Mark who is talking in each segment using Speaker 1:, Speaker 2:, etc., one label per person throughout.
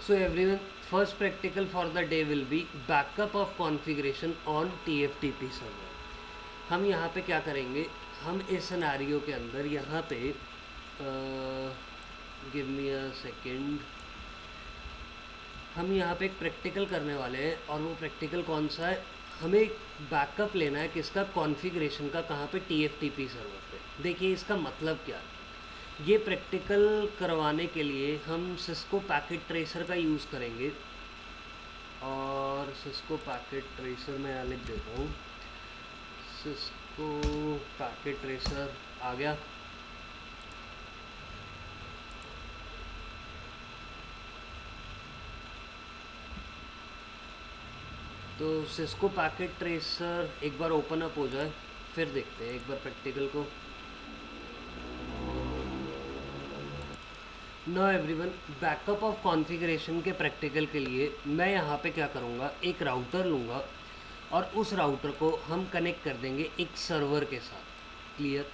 Speaker 1: So everyone, first practical for the day will be backup of configuration on TFTP server. हम यहाँ पे क्या करेंगे, हम इस सिनेरियो के अंदर यहाँ पे गिव मी अ सेकेंड, हम यहाँ पे एक प्रैक्टिकल करने वाले हैं और वो प्रैक्टिकल कौन सा है, हमें बैकअप लेना है किसका, कॉन्फ़िगरेशन का, कहाँ पे, TFTP सर्वर पे। देखिए इसका मतलब क्या है। ये प्रैक्टिकल करवाने के लिए हम सिस्को पैकेट ट्रेसर का यूज़ करेंगे और सिस्को पैकेट ट्रेसर मैं यहाँ लिख देता हूँ, सिस्को पैकेट ट्रेसर आ गया। तो सिस्को पैकेट ट्रेसर एक बार ओपन अप हो जाए फिर देखते हैं एक बार प्रैक्टिकल को। No everyone, backup of configuration के प्रैक्टिकल के लिए मैं यहाँ पे क्या करूँगा, एक राउटर लूँगा और उस राउटर को हम कनेक्ट कर देंगे एक सर्वर के साथ। क्लियर।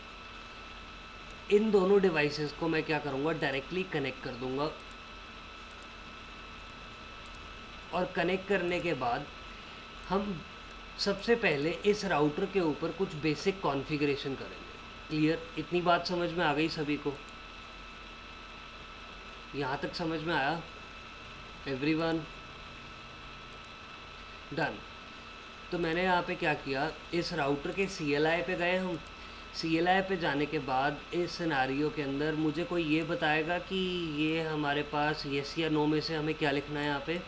Speaker 1: इन दोनों डिवाइसेस को मैं क्या करूँगा, डायरेक्टली कनेक्ट कर दूँगा और कनेक्ट करने के बाद हम सबसे पहले इस राउटर के ऊपर कुछ बेसिक कॉन्फ़िगरेशन करेंगे। क्लियर। इतनी बात समझ में आ गई सभी को? यहाँ तक समझ में आया एवरीवन? डन। तो मैंने यहाँ पे क्या किया, इस राउटर के CLI पे गए हम। CLI पे जाने के बाद इस सिनेरियो के अंदर मुझे कोई ये बताएगा कि ये हमारे पास येस या नो में से हमें क्या लिखना है यहाँ पे?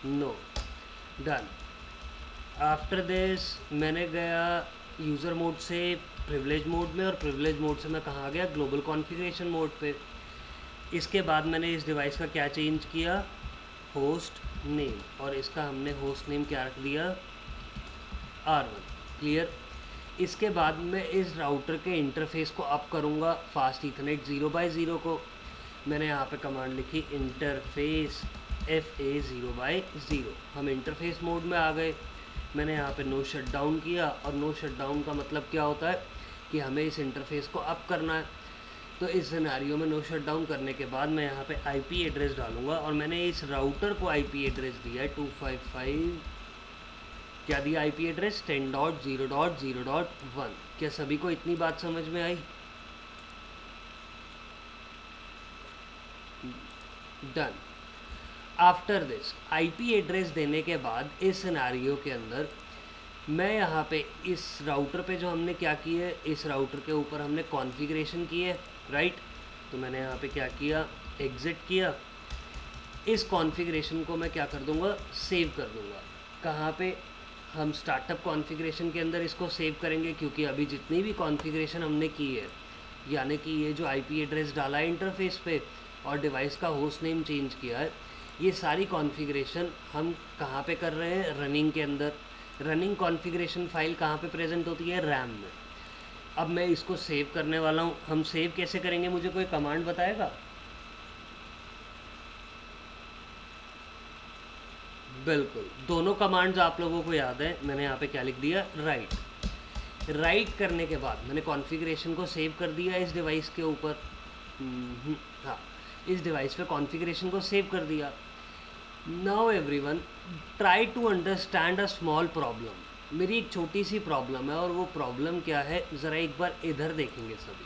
Speaker 1: नो। डन। आफ्टर दिस मैंने गया यूज़र मोड से प्रिविलेज मोड में और प्रिविलेज मोड से मैं कहाँ आ गया, ग्लोबल कॉन्फ़िगरेशन मोड पे। इसके बाद मैंने इस डिवाइस का क्या चेंज किया, होस्ट नेम, और इसका हमने होस्ट नेम क्या रख दिया, R1। क्लियर। इसके बाद मैं इस राउटर के इंटरफेस को अप करूँगा, फास्ट ईथरनेट 0x0 को। मैंने यहाँ पे कमांड लिखी इंटरफेस FA 0x0। हम इंटरफेस मोड में आ गए। मैंने यहाँ पे नो शटडाउन किया और नो शटडाउन का मतलब क्या होता है कि हमें इस इंटरफेस को अप करना है। तो इस सिनेरियो में नो शटडाउन करने के बाद मैं यहाँ पे IP एड्रेस डालूँगा और मैंने इस राउटर को IP एड्रेस दिया है 255, क्या दिया IP एड्रेस, 10.0.0.1। क्या सभी को इतनी बात समझ में आई? Done. After this IP address देने के बाद इस सिनेरियो के अंदर मैं यहाँ पे इस राउटर पे जो हमने क्या किया है, इस राउटर के ऊपर हमने कॉन्फ़िगरेशन की है, राइट। तो मैंने यहाँ पे क्या किया, एग्ज़िट किया। इस कॉन्फ़िगरेशन को मैं क्या कर दूँगा, सेव कर दूँगा। कहाँ पे, हम स्टार्टअप कॉन्फ़िगरेशन के अंदर इसको सेव करेंगे, क्योंकि अभी जितनी भी कॉन्फ़िगरेशन हमने की है, यानी कि ये जो IP एड्रेस डाला है इंटरफेस पे और डिवाइस का होस्ट नेम चेंज किया है, ये सारी कॉन्फ़िगरेशन हम कहाँ पे कर रहे हैं, रनिंग के अंदर। रनिंग कॉन्फ़िगरेशन फ़ाइल कहाँ पे प्रेजेंट होती है, रैम में। अब मैं इसको सेव करने वाला हूँ। हम सेव कैसे करेंगे, मुझे कोई कमांड बताएगा? बिल्कुल, दोनों कमांड्स आप लोगों को याद है। मैंने यहाँ पे क्या लिख दिया, राइट। राइट करने के बाद मैंने कॉन्फ़िगरेशन को सेव कर दिया इस डिवाइस के ऊपर। हाँ, इस डिवाइस पे कॉन्फ़िगरेशन को सेव कर दिया। Now everyone, try to understand a small problem. मेरी एक छोटी सी प्रॉब्लम है और वो प्रॉब्लम क्या है, ज़रा एक बार इधर देखेंगे सभी।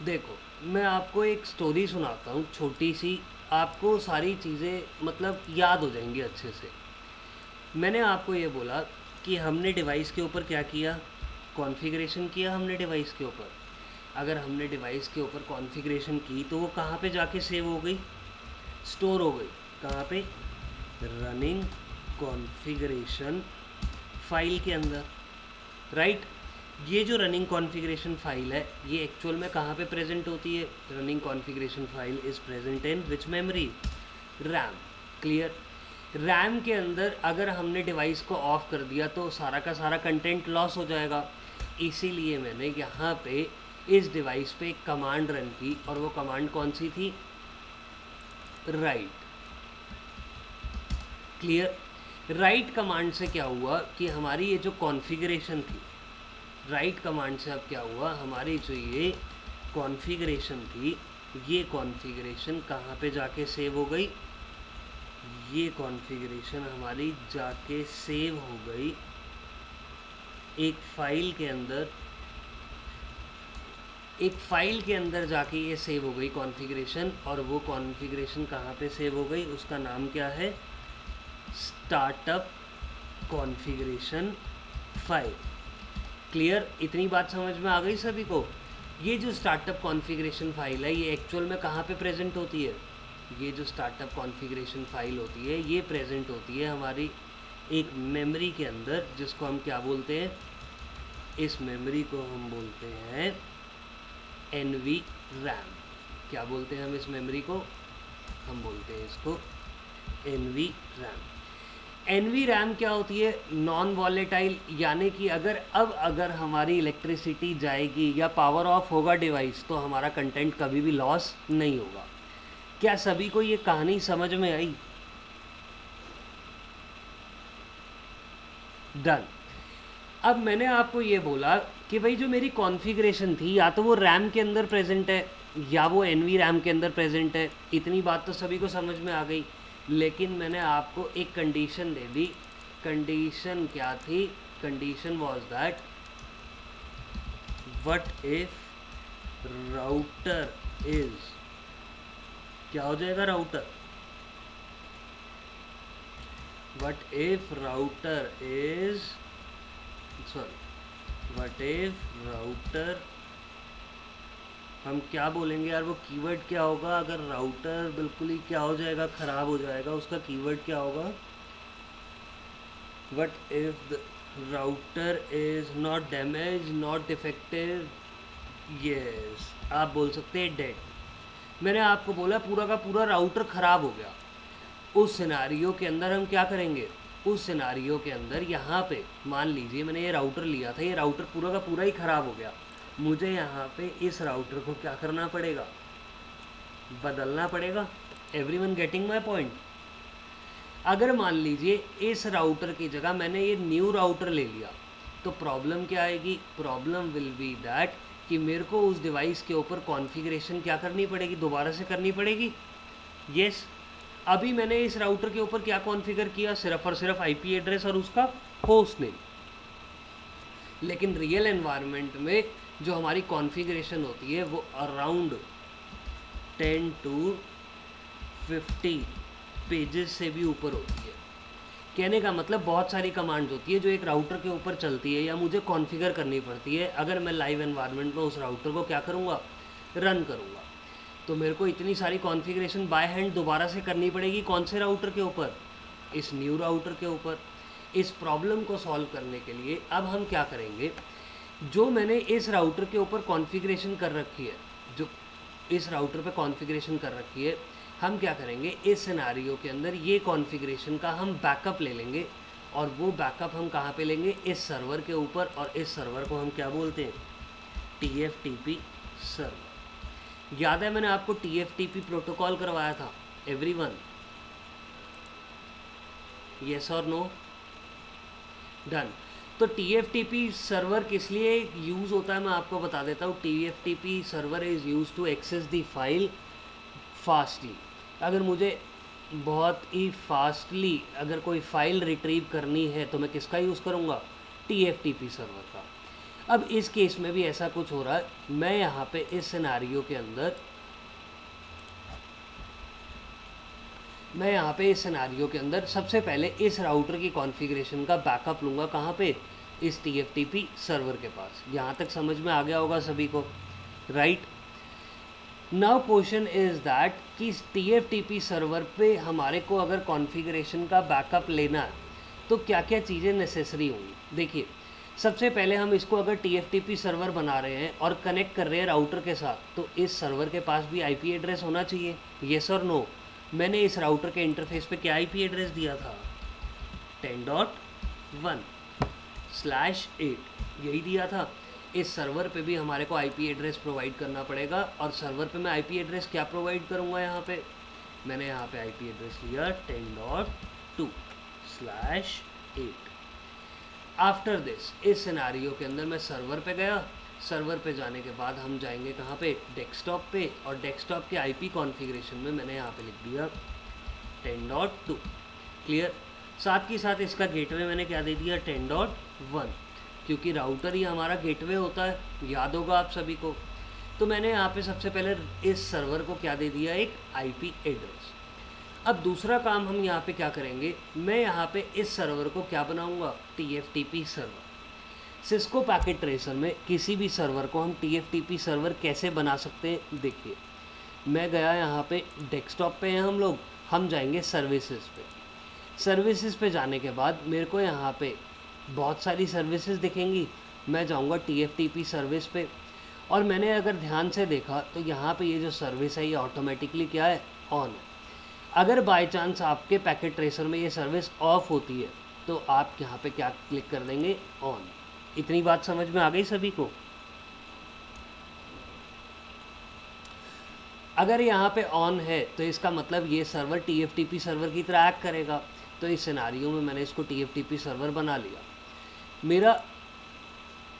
Speaker 1: देखो, मैं आपको एक स्टोरी सुनाता हूँ छोटी सी, आपको सारी चीज़ें मतलब याद हो जाएंगी अच्छे से। मैंने आपको ये बोला कि हमने डिवाइस के ऊपर क्या किया, कॉन्फ़िगरेशन किया हमने डिवाइस के ऊपर। अगर हमने डिवाइस के ऊपर कॉन्फ़िगरेशन की तो वो कहाँ पे जाके सेव हो गई, स्टोर हो गई। कहाँ पे, रनिंग कॉन्फ़िगरेशन फाइल के अंदर, राइट। ये जो रनिंग कॉन्फ़िगरेशन फाइल है, ये एक्चुअल में कहाँ पे प्रेजेंट होती है, running configuration file is present in which memory, RAM. Clear. RAM के अंदर अगर हमने डिवाइस को ऑफ कर दिया तो सारा का सारा कंटेंट लॉस हो जाएगा। इसीलिए मैंने यहाँ पे इस डिवाइस पे एक कमांड रन की और वो कमांड कौन सी थी, राइट। क्लियर। राइट कमांड से क्या हुआ कि हमारी ये जो कॉन्फ़िगरेशन थी, राइट कमांड से अब क्या हुआ, हमारी जो ये कॉन्फ़िगरेशन थी ये कॉन्फ़िगरेशन कहाँ पे जाके सेव हो गई, ये कॉन्फ़िगरेशन हमारी जाके सेव हो गई एक फाइल के अंदर, एक फ़ाइल के अंदर जाके ये सेव हो गई कॉन्फ़िगरेशन। और वो कॉन्फ़िगरेशन कहाँ पे सेव हो गई, उसका नाम क्या है, स्टार्टअप कॉन्फ़िगरेशन फाइल। क्लियर, इतनी बात समझ में आ गई सभी को। ये जो स्टार्टअप कॉन्फ़िगरेशन फाइल है ये एक्चुअल में कहाँ पे प्रेजेंट होती है, ये जो स्टार्टअप कॉन्फ़िगरेशन फाइल होती है ये प्रेजेंट होती है हमारी एक मेमोरी के अंदर, जिसको हम क्या बोलते हैं, इस मेमोरी को हम बोलते हैं एनवी रैम। क्या बोलते हैं हम इस मेमोरी को, हम बोलते हैं इसको एनवी रैम। एनवी रैम क्या होती है, नॉन वॉलेटाइल, यानी कि अगर हमारी इलेक्ट्रिसिटी जाएगी या पावर ऑफ होगा डिवाइस तो हमारा कंटेंट कभी भी लॉस नहीं होगा। क्या सभी को ये कहानी समझ में आई? डन। अब मैंने आपको ये बोला कि भाई जो मेरी कॉन्फ़िगरेशन थी या तो वो रैम के अंदर प्रेजेंट है या वो एनवी रैम के अंदर प्रेजेंट है। इतनी बात तो सभी को समझ में आ गई, लेकिन मैंने आपको एक कंडीशन दे दी। कंडीशन क्या थी, condition was that what if router is, क्या हो जाएगा router, what if router is, sorry, what if router, हम क्या बोलेंगे यार, वो कीवर्ड क्या होगा अगर राउटर बिल्कुल ही क्या हो जाएगा, ख़राब हो जाएगा, उसका कीवर्ड क्या होगा, what if the router is not damage, not defective, yes आप बोल सकते हैं डेड। मैंने आपको बोला पूरा का पूरा राउटर ख़राब हो गया, उस सिनारियो के अंदर हम क्या करेंगे, उस सिनारियो के अंदर यहाँ पे मान लीजिए मैंने ये राउटर लिया था, ये राउटर पूरा का पूरा ही ख़राब हो गया, मुझे यहाँ पे इस राउटर को क्या करना पड़ेगा, बदलना पड़ेगा। Everyone getting my point? अगर मान लीजिए इस राउटर की जगह मैंने ये न्यू राउटर ले लिया तो प्रॉब्लम क्या आएगी, प्रॉब्लम विल बी दैट कि मेरे को उस डिवाइस के ऊपर कॉन्फ़िगरेशन क्या करनी पड़ेगी, दोबारा से करनी पड़ेगी। यस, अभी मैंने इस राउटर के ऊपर क्या कॉन्फ़िगर किया, सिर्फ और सिर्फ आईपी एड्रेस और उसका होस्ट नेम। लेकिन रियल एनवायरनमेंट में जो हमारी कॉन्फ़िगरेशन होती है वो अराउंड 10 to 50 पेजेस से भी ऊपर होती है। कहने का मतलब बहुत सारी कमांड्स होती है जो एक राउटर के ऊपर चलती है या मुझे कॉन्फ़िगर करनी पड़ती है। अगर मैं लाइव एनवायरनमेंट में उस राउटर को क्या करूँगा, रन करूँगा, तो मेरे को इतनी सारी कॉन्फ़िगरेशन बाय हैंड दोबारा से करनी पड़ेगी। कौन से राउटर के ऊपर, इस न्यू राउटर के ऊपर। इस प्रॉब्लम को सॉल्व करने के लिए अब हम क्या करेंगे, जो मैंने इस राउटर के ऊपर कॉन्फ़िगरेशन कर रखी है, जो इस राउटर पे कॉन्फ़िगरेशन कर रखी है, हम क्या करेंगे इस सिनारियो के अंदर ये कॉन्फ़िगरेशन का हम बैकअप ले लेंगे। और वो बैकअप हम कहाँ पे लेंगे, इस सर्वर के ऊपर। और इस सर्वर को हम क्या बोलते हैं, TFTP सर्वर। याद है मैंने आपको TFTP प्रोटोकॉल करवाया था एवरीवन, यस और नो? डन। तो TFTP सर्वर किस लिए यूज़ होता है मैं आपको बता देता हूँ। TFTP server is use to access the file fastly. अगर मुझे बहुत ही फास्टली अगर कोई फ़ाइल रिट्रीव करनी है तो मैं किसका यूज़ करूँगा, TFTP सर्वर का। अब इस केस में भी ऐसा कुछ हो रहा है। मैं यहाँ पे इस सिनारियो के अंदर सबसे पहले इस राउटर की कॉन्फ़िगरेशन का बैकअप लूँगा। कहाँ पे, इस TFTP सर्वर के पास। यहाँ तक समझ में आ गया होगा सभी को, right? Now question is that कि TFTP सर्वर पे हमारे को अगर कॉन्फ़िगरेशन का बैकअप लेना है तो क्या क्या चीज़ें नेसेसरी होंगी। देखिए, सबसे पहले हम इसको अगर TFTP सर्वर बना रहे हैं और कनेक्ट कर रहे हैं राउटर के साथ, तो इस सर्वर के पास भी IP एड्रेस होना चाहिए, येस और नो? मैंने इस राउटर के इंटरफेस पे क्या IP एड्रेस दिया था, 10.1/8 यही दिया था। इस सर्वर पे भी हमारे को IP एड्रेस प्रोवाइड करना पड़ेगा। और सर्वर पे मैं IP एड्रेस क्या प्रोवाइड करूँगा, यहाँ पे मैंने यहाँ पे IP एड्रेस लिया 10.2/8। आफ्टर दिस, इस सिनारियो के अंदर मैं सर्वर पे गया, सर्वर पे जाने के बाद हम जाएंगे कहाँ पे, डेस्कटॉप पे, और डेस्कटॉप के आईपी कॉन्फ़िगरेशन में मैंने यहाँ पे लिख दिया 10.2। क्लियर। साथ ही साथ इसका गेटवे मैंने क्या दे दिया, 10.1, क्योंकि राउटर ही हमारा गेटवे होता है, याद होगा आप सभी को। तो मैंने यहाँ पे सबसे पहले इस सर्वर को क्या दे दिया, एक आईपी एड्रेस। अब दूसरा काम हम यहाँ पे क्या करेंगे, मैं यहाँ पे इस सर्वर को क्या बनाऊँगा, TFTP server. Cisco packet tracer में किसी भी सर्वर को हम TFTP सर्वर कैसे बना सकते हैं, देखिए मैं गया यहाँ पे, डेस्कटॉप पे हैं हम लोग, हम जाएंगे सर्विसेज पे। सर्विसेज पे जाने के बाद मेरे को यहाँ पे बहुत सारी सर्विसेज दिखेंगी, मैं जाऊँगा TFTP सर्विस पे, और मैंने अगर ध्यान से देखा तो यहाँ पे ये जो सर्विस है ये ऑटोमेटिकली क्या है, ऑन है। अगर बाय चांस आपके पैकेट ट्रेसर में ये सर्विस ऑफ होती है तो आप यहाँ पे क्या क्लिक कर देंगे, ऑन। इतनी बात समझ में आ गई सभी को। अगर यहाँ पे ऑन है तो इसका मतलब ये सर्वर TFTP सर्वर की तरह एक्ट करेगा। तो इस सिनारियो में मैंने इसको TFTP सर्वर बना लिया। मेरा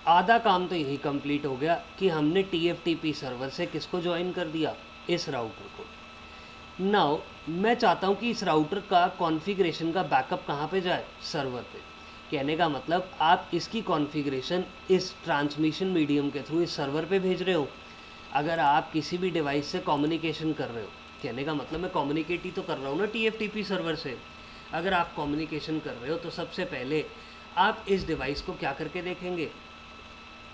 Speaker 1: आधा काम तो यही कंप्लीट हो गया कि हमने TFTP सर्वर से किसको ज्वाइन कर दिया, इस राउटर को। नाउ मैं चाहता हूँ कि इस राउटर का कॉन्फ़िगरेशन का बैकअप कहाँ पे जाए, सर्वर पे। कहने का मतलब आप इसकी कॉन्फ़िगरेशन इस ट्रांसमिशन मीडियम के थ्रू इस सर्वर पे भेज रहे हो। अगर आप किसी भी डिवाइस से कम्युनिकेशन कर रहे हो, कहने का मतलब मैं कम्युनिकेट ही तो कर रहा हूँ ना TFTP सर्वर से। अगर आप कम्युनिकेशन कर रहे हो तो सबसे पहले आप इस डिवाइस को क्या करके देखेंगे,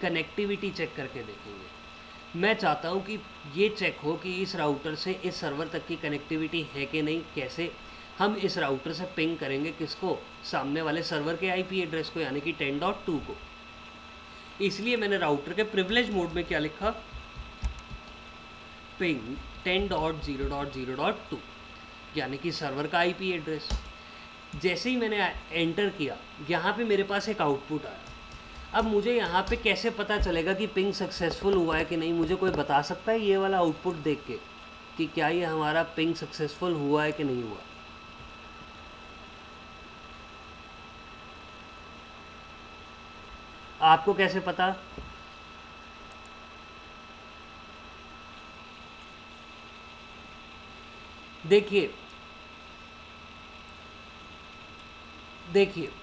Speaker 1: कनेक्टिविटी चेक करके देखेंगे। मैं चाहता हूँ कि ये चेक हो कि इस राउटर से इस सर्वर तक की कनेक्टिविटी है कि नहीं। कैसे, हम इस राउटर से पिंग करेंगे किसको, सामने वाले सर्वर के आईपी एड्रेस को, यानी कि 10.2 को। इसलिए मैंने राउटर के प्रिविलेज मोड में क्या लिखा, पिंग 10.0.0.2, यानी कि सर्वर का आईपी एड्रेस। जैसे ही मैंने एंटर किया, यहाँ पे मेरे पास एक आउटपुट आया। अब मुझे यहाँ पे कैसे पता चलेगा कि पिंग सक्सेसफुल हुआ है कि नहीं, मुझे कोई बता सकता है ये वाला आउटपुट देख के कि क्या ये हमारा पिंग सक्सेसफुल हुआ है कि नहीं हुआ। आपको कैसे पता, देखिए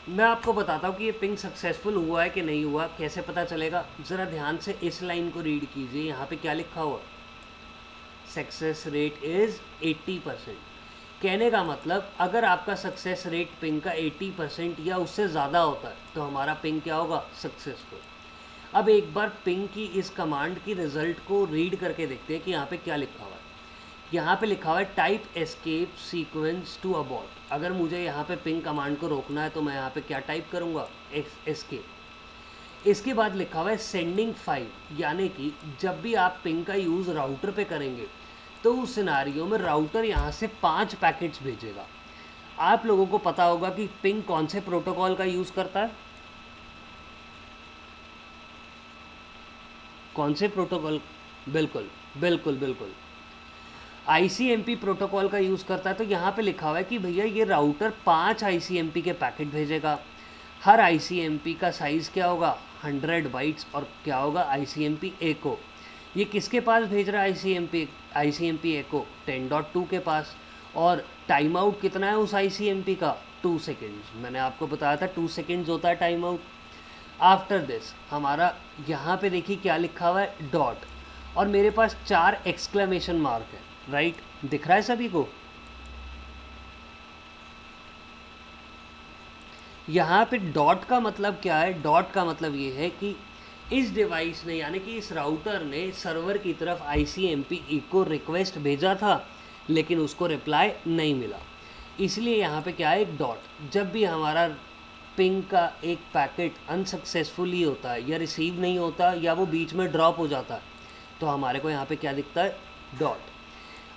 Speaker 1: मैं आपको बताता हूँ कि ये पिंग सक्सेसफुल हुआ है कि नहीं हुआ, कैसे पता चलेगा। ज़रा ध्यान से इस लाइन को रीड कीजिए, यहाँ पे क्या लिखा हुआ, सक्सेस रेट इज़ 80%। कहने का मतलब अगर आपका सक्सेस रेट पिंग का 80% या उससे ज़्यादा होता है तो हमारा पिंग क्या होगा, सक्सेसफुल। अब एक बार पिंग की इस कमांड की रिज़ल्ट को रीड करके देखते हैं कि यहाँ पे क्या लिखा हुआ है। यहाँ पे लिखा हुआ है type escape sequence to abort. अगर मुझे यहाँ पे पिंग कमांड को रोकना है तो मैं यहाँ पे क्या टाइप करूँगा, एस्केप। इसके बाद लिखा हुआ है सेंडिंग 5, यानी कि जब भी आप पिंग का यूज़ राउटर पे करेंगे तो उस सिनारियो में राउटर यहाँ से 5 पैकेट्स भेजेगा। आप लोगों को पता होगा कि पिंग कौन से प्रोटोकॉल का यूज़ करता है, कौन से प्रोटोकॉल, बिल्कुल बिल्कुल बिल्कुल ICMP प्रोटोकॉल का यूज़ करता है। तो यहाँ पे लिखा हुआ है कि भैया ये राउटर 5 ICMP के पैकेट भेजेगा। हर ICMP का साइज़ क्या होगा, 100 बाइट्स, और क्या होगा, ICMP एको। ये किसके पास भेज रहा है ICMP एको, 10.2 के पास। और टाइम आउट कितना है उस ICMP का, 2 सेकेंड्स। मैंने आपको बताया था 2 सेकेंड्स होता है टाइम आउट। आफ्टर दिस हमारा यहाँ पे देखिए क्या लिखा हुआ है, डॉट, और मेरे पास 4 एक्सक्लेमेशन मार्क है, राइट, दिख रहा है सभी को। यहाँ पे डॉट का मतलब क्या है, डॉट का मतलब ये है कि इस डिवाइस ने, यानी कि इस राउटर ने सर्वर की तरफ ICMP एको रिक्वेस्ट भेजा था लेकिन उसको रिप्लाई नहीं मिला, इसलिए यहाँ पे क्या है, एक डॉट। जब भी हमारा पिंग का एक पैकेट अनसक्सेसफुली होता है या रिसीव नहीं होता या वो बीच में ड्रॉप हो जाता है तो हमारे को यहाँ पे क्या दिखता है, डॉट।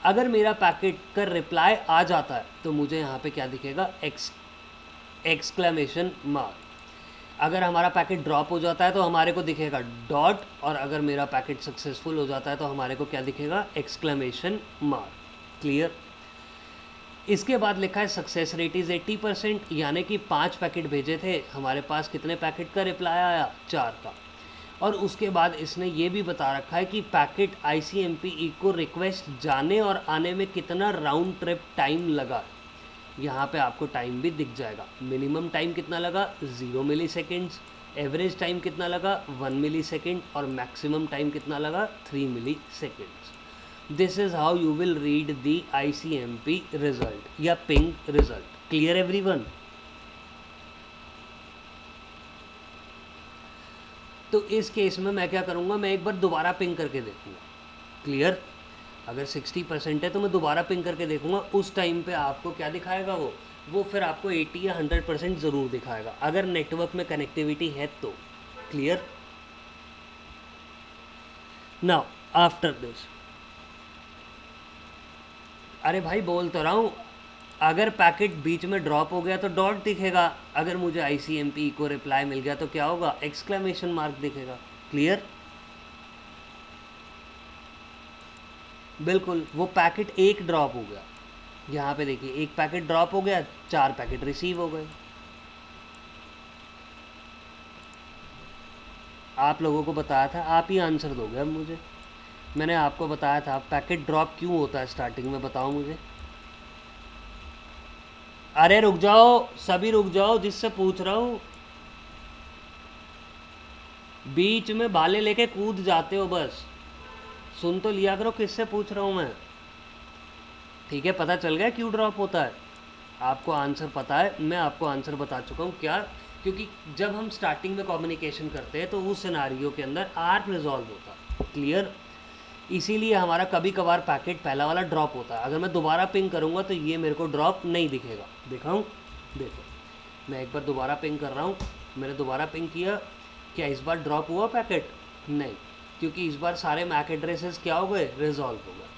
Speaker 1: अगर मेरा पैकेट का रिप्लाई आ जाता है तो मुझे यहाँ पे क्या दिखेगा, एक्सक्लेमेशन मार्क। अगर हमारा पैकेट ड्रॉप हो जाता है तो हमारे को दिखेगा डॉट, और अगर मेरा पैकेट सक्सेसफुल हो जाता है तो हमारे को क्या दिखेगा, एक्सक्लेमेशन मार्क। क्लियर। इसके बाद लिखा है सक्सेस रेट इज़ 80%, यानी कि 5 पैकेट भेजे थे, हमारे पास कितने पैकेट का रिप्लाई आया, 4 का। और उसके बाद इसने ये भी बता रखा है कि पैकेट ICMP को रिक्वेस्ट जाने और आने में कितना राउंड ट्रिप टाइम लगा। यहाँ पे आपको टाइम भी दिख जाएगा। मिनिमम टाइम कितना लगा 0 मिली सेकेंड्स, एवरेज टाइम कितना लगा 1 मिली सेकेंड और मैक्सिमम टाइम कितना लगा 3 milliseconds. This is how you will read the ICMP result या पिंग रिजल्ट। Clear everyone? तो इस केस में मैं क्या करूँगा, मैं एक बार दोबारा पिंग करके देखूँगा। क्लियर? अगर 60% है तो मैं दोबारा पिंग करके देखूँगा। उस टाइम पे आपको क्या दिखाएगा वो फिर आपको 80 या 100% ज़रूर दिखाएगा, अगर नेटवर्क में कनेक्टिविटी है तो। क्लियर? नाउ आफ्टर दिस, अरे भाई बोल तो रहा हूँ, अगर पैकेट बीच में ड्रॉप हो गया तो डॉट दिखेगा, अगर मुझे ICMP को रिप्लाई मिल गया तो क्या होगा, एक्सक्लेमेशन मार्क दिखेगा। क्लियर? बिल्कुल, वो पैकेट एक ड्रॉप हो गया, यहाँ पे देखिए एक पैकेट ड्रॉप हो गया, 4 पैकेट रिसीव हो गए। आप लोगों को बताया था, आप ही आंसर दोगे अब मुझे। मैंने आपको बताया था पैकेट ड्रॉप क्यों होता है स्टार्टिंग में, बताओ मुझे। अरे रुक जाओ, सभी रुक जाओ, जिससे पूछ रहा हूँ। बीच में भाले लेके कूद जाते हो, बस सुन तो लिया करो किससे पूछ रहा हूँ मैं। ठीक है, पता चल गया क्यों ड्रॉप होता है? आपको आंसर पता है, मैं आपको आंसर बता चुका हूँ। क्या? क्योंकि जब हम स्टार्टिंग में कम्युनिकेशन करते हैं तो उस सिनारियो के अंदर आर्क रिजॉल्व होता है। क्लियर? इसीलिए हमारा कभी कभार पैकेट पहला वाला ड्रॉप होता है। अगर मैं दोबारा पिंग करूँगा तो ये मेरे को ड्रॉप नहीं दिखेगा। दिखाऊँ? देखो, मैं एक बार दोबारा पिंग कर रहा हूँ। मैंने दोबारा पिंग किया, क्या इस बार ड्रॉप हुआ पैकेट? नहीं, क्योंकि इस बार सारे मैक एड्रेसेस क्या हो गए, रिजॉल्व हो गए।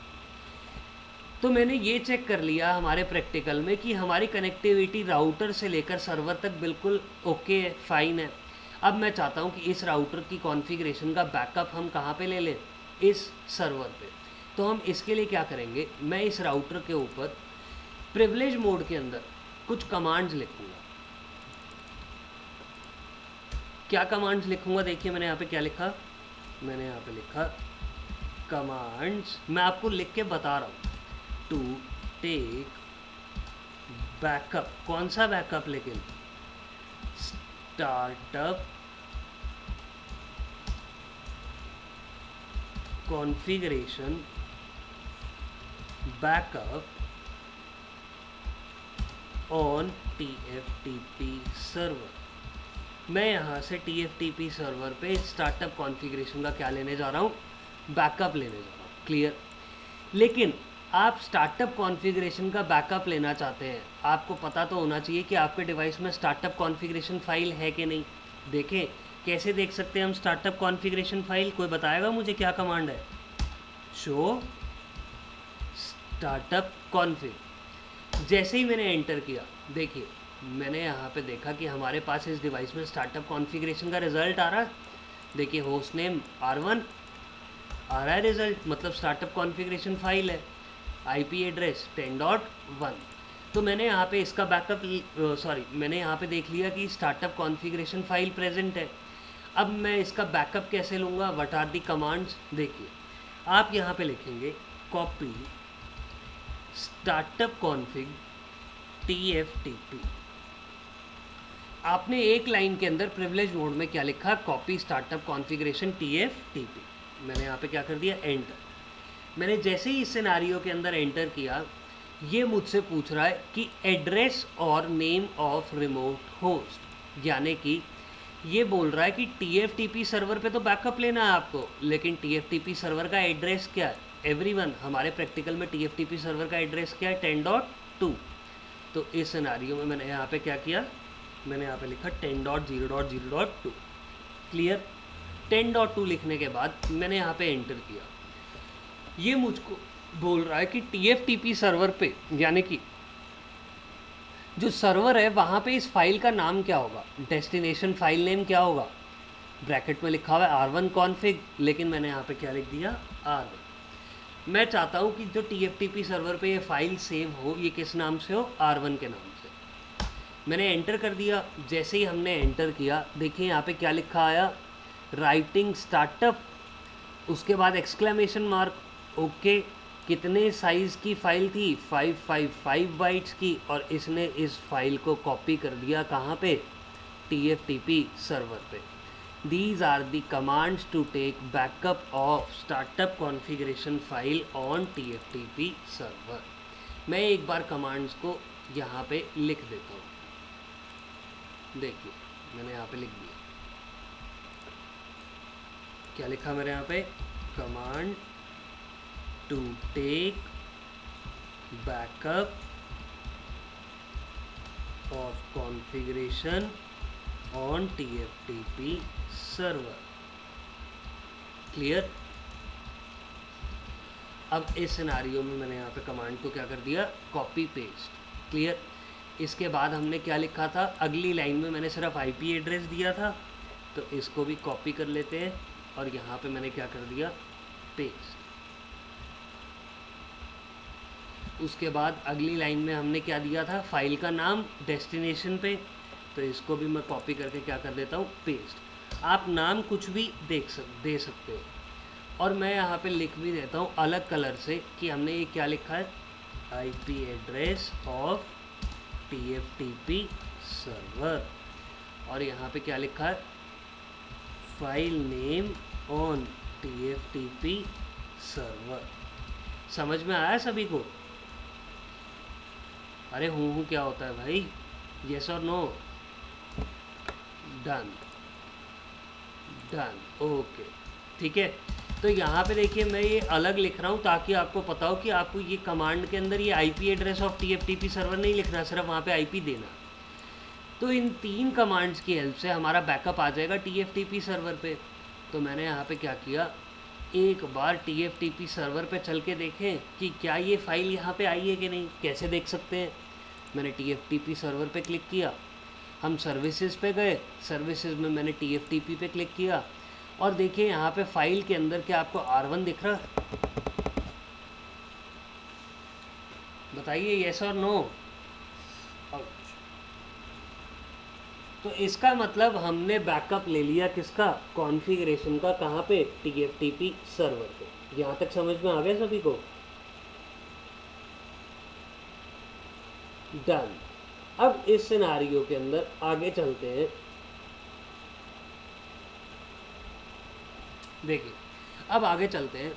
Speaker 1: तो मैंने ये चेक कर लिया हमारे प्रैक्टिकल में कि हमारी कनेक्टिविटी राउटर से लेकर सर्वर तक बिल्कुल ओके है, फाइन है। अब मैं चाहता हूँ कि इस राउटर की कॉन्फ़िगरेशन का बैकअप हम कहाँ पे ले लें, इस सर्वर पे। तो हम इसके लिए क्या करेंगे, मैं इस राउटर के ऊपर प्रिविलेज मोड के अंदर कुछ कमांड्स लिखूँगा। क्या कमांड्स लिखूँगा, देखिए मैंने यहाँ पे क्या लिखा, मैंने यहाँ पे लिखा कमांड्स, मैं आपको लिख के बता रहा हूँ। टू टेक बैकअप, कौन सा बैकअप, लेकिन startup configuration backup on TFTP server. मैं यहाँ से TFTP सर्वर पे स्टार्टअप कॉन्फ़िगरेशन का क्या लेने जा रहा हूँ, बैकअप लेने जा रहा हूँ। क्लियर? लेकिन आप स्टार्टअप कॉन्फ़िगरेशन का बैकअप लेना चाहते हैं, आपको पता तो होना चाहिए कि आपके डिवाइस में स्टार्टअप कॉन्फ़िगरेशन फ़ाइल है कि नहीं। देखें, कैसे देख सकते हैं हम स्टार्टअप कॉन्फ़िगरेशन फ़ाइल, कोई बताएगा मुझे क्या कमांड है? Show startup config. जैसे ही मैंने एंटर किया, देखिए मैंने यहाँ पे देखा कि हमारे पास इस डिवाइस में स्टार्टअप कॉन्फ़िगरेशन का रिज़ल्ट आ रहा है। देखिए होस्ट नेम R1 आ रहा है रिज़ल्ट, मतलब स्टार्टअप कॉन्फ़िगरेशन फ़ाइल है। IP address 10.1। तो मैंने यहाँ पे इसका बैकअप मैंने यहाँ पे देख लिया कि स्टार्टअप कॉन्फ़िगरेशन फ़ाइल प्रेजेंट है। अब मैं इसका बैकअप कैसे लूँगा, व्हाट आर दी कमांड्स? देखिए आप यहाँ पे लिखेंगे कॉपी स्टार्टअप कॉन्फ़िग TFTP। आपने एक लाइन के अंदर प्रिविलेज मोड में क्या लिखा, कॉपी स्टार्टअप कॉन्फ़िगरेशन TFTP। मैंने यहाँ पे क्या कर दिया, एंटर। मैंने जैसे ही इस सिनारियो के अंदर एंटर किया, ये मुझसे पूछ रहा है कि एड्रेस और नेम ऑफ रिमोट होस्ट, यानी कि ये बोल रहा है कि TFTP सर्वर पे तो बैकअप लेना है आपको, लेकिन TFTP सर्वर का एड्रेस क्या है। एवरीवन, हमारे प्रैक्टिकल में TFTP सर्वर का एड्रेस क्या है, 10.2। तो इस सिनारियो में मैंने यहाँ पे क्या किया, मैंने यहाँ पे लिखा 10.0.0.2। क्लियर? 10.2 लिखने के बाद मैंने यहाँ पे एंटर किया। ये मुझको बोल रहा है कि TFTP सर्वर पे, यानी कि जो सर्वर है वहाँ पे इस फाइल का नाम क्या होगा, डेस्टिनेशन फाइल नेम क्या होगा। ब्रैकेट में लिखा हुआ है R1 कॉन्फ़िग, लेकिन मैंने यहाँ पे क्या लिख दिया, R1। मैं चाहता हूँ कि जो TFTP सर्वर पे ये फाइल सेव हो, ये किस नाम से हो, R1 के नाम से। मैंने एंटर कर दिया। जैसे ही हमने एंटर किया, देखिए यहाँ पे क्या लिखा आया, राइटिंग स्टार्टअप, उसके बाद एक्सक्लेमेशन मार्क, ओके। कितने साइज़ की फ़ाइल थी? 555 बाइट्स की, और इसने इस फाइल को कॉपी कर दिया कहाँ पे? TFTP सर्वर पे। These are the commands to take backup of startup configuration file on TFTP server। मैं एक बार कमांड्स को यहाँ पे लिख देता हूँ। देखिए मैंने यहाँ पे लिख दिया। क्या लिखा मेरे यहाँ पे? Command to take backup of configuration on TFTP server. Clear? अब इस सिनारियो में मैंने यहाँ पे कमांड को क्या कर दिया? Copy paste. क्लियर? इसके बाद हमने क्या लिखा था? अगली लाइन में मैंने सिर्फ IP एड्रेस दिया था, तो इसको भी कॉपी कर लेते हैं और यहाँ पे मैंने क्या कर दिया? पेस्ट। उसके बाद अगली लाइन में हमने क्या दिया था? फाइल का नाम डेस्टिनेशन पे, तो इसको भी मैं कॉपी करके क्या कर देता हूँ? पेस्ट। आप नाम कुछ भी दे सकते हो, और मैं यहाँ पे लिख भी देता हूँ अलग कलर से कि हमने ये क्या लिखा है? IP address of TFTP server. और यहाँ पे क्या लिखा है? File name on TFTP server. समझ में आया सभी को? अरे हूँ क्या होता है भाई? येस और नो? डन डन, ओके, ठीक है। तो यहाँ पे देखिए मैं ये अलग लिख रहा हूँ ताकि आपको पता हो कि आपको ये कमांड के अंदर ये IP address of TFTP server नहीं लिखना, सिर्फ वहाँ पे IP देना। तो इन 3 कमांड्स की हेल्प से हमारा बैकअप आ जाएगा TFTP सर्वर पे। तो मैंने यहाँ पे क्या किया? एक बार TFTP सर्वर पे चल के देखें कि क्या ये फाइल यहाँ पे आई है कि नहीं। कैसे देख सकते हैं? मैंने TFTP सर्वर पे क्लिक किया, हम सर्विसेज पे गए, सर्विसेज में मैंने TFTP पे क्लिक किया, और देखिए यहाँ पे फाइल के अंदर क्या आपको R1 दिख रहा है? बताइए येस और नो। तो इसका मतलब हमने बैकअप ले लिया किसका? कॉन्फ़िगरेशन का। कहाँ पे? TFTP सर्वर पे। यहाँ तक समझ में आ गया सभी को? डन। अब इस सिनारियो के अंदर आगे चलते हैं। देखिए अब आगे चलते हैं।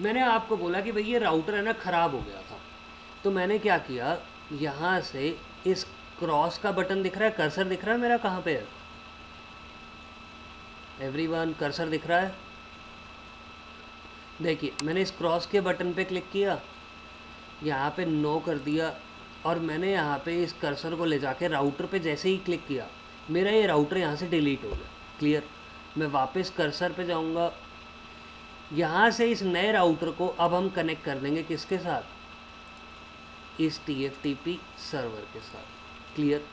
Speaker 1: मैंने आपको बोला कि भाई ये राउटर है ना ख़राब हो गया था, तो मैंने क्या किया? यहाँ से इस क्रॉस का बटन दिख रहा है, कर्सर दिख रहा है मेरा कहाँ पे है? एवरीवन कर्सर दिख रहा है? देखिए मैंने इस क्रॉस के बटन पे क्लिक किया, यहाँ पे नो कर दिया, और मैंने यहाँ पे इस कर्सर को ले जाके राउटर पे जैसे ही क्लिक किया, मेरा ये राउटर यहाँ से डिलीट हो गया। क्लियर? मैं वापस कर्सर पे जाऊँगा, यहाँ से इस नए राउटर को अब हम कनेक्ट कर देंगे किसके साथ? इस TFTP सर्वर के साथ। Clear?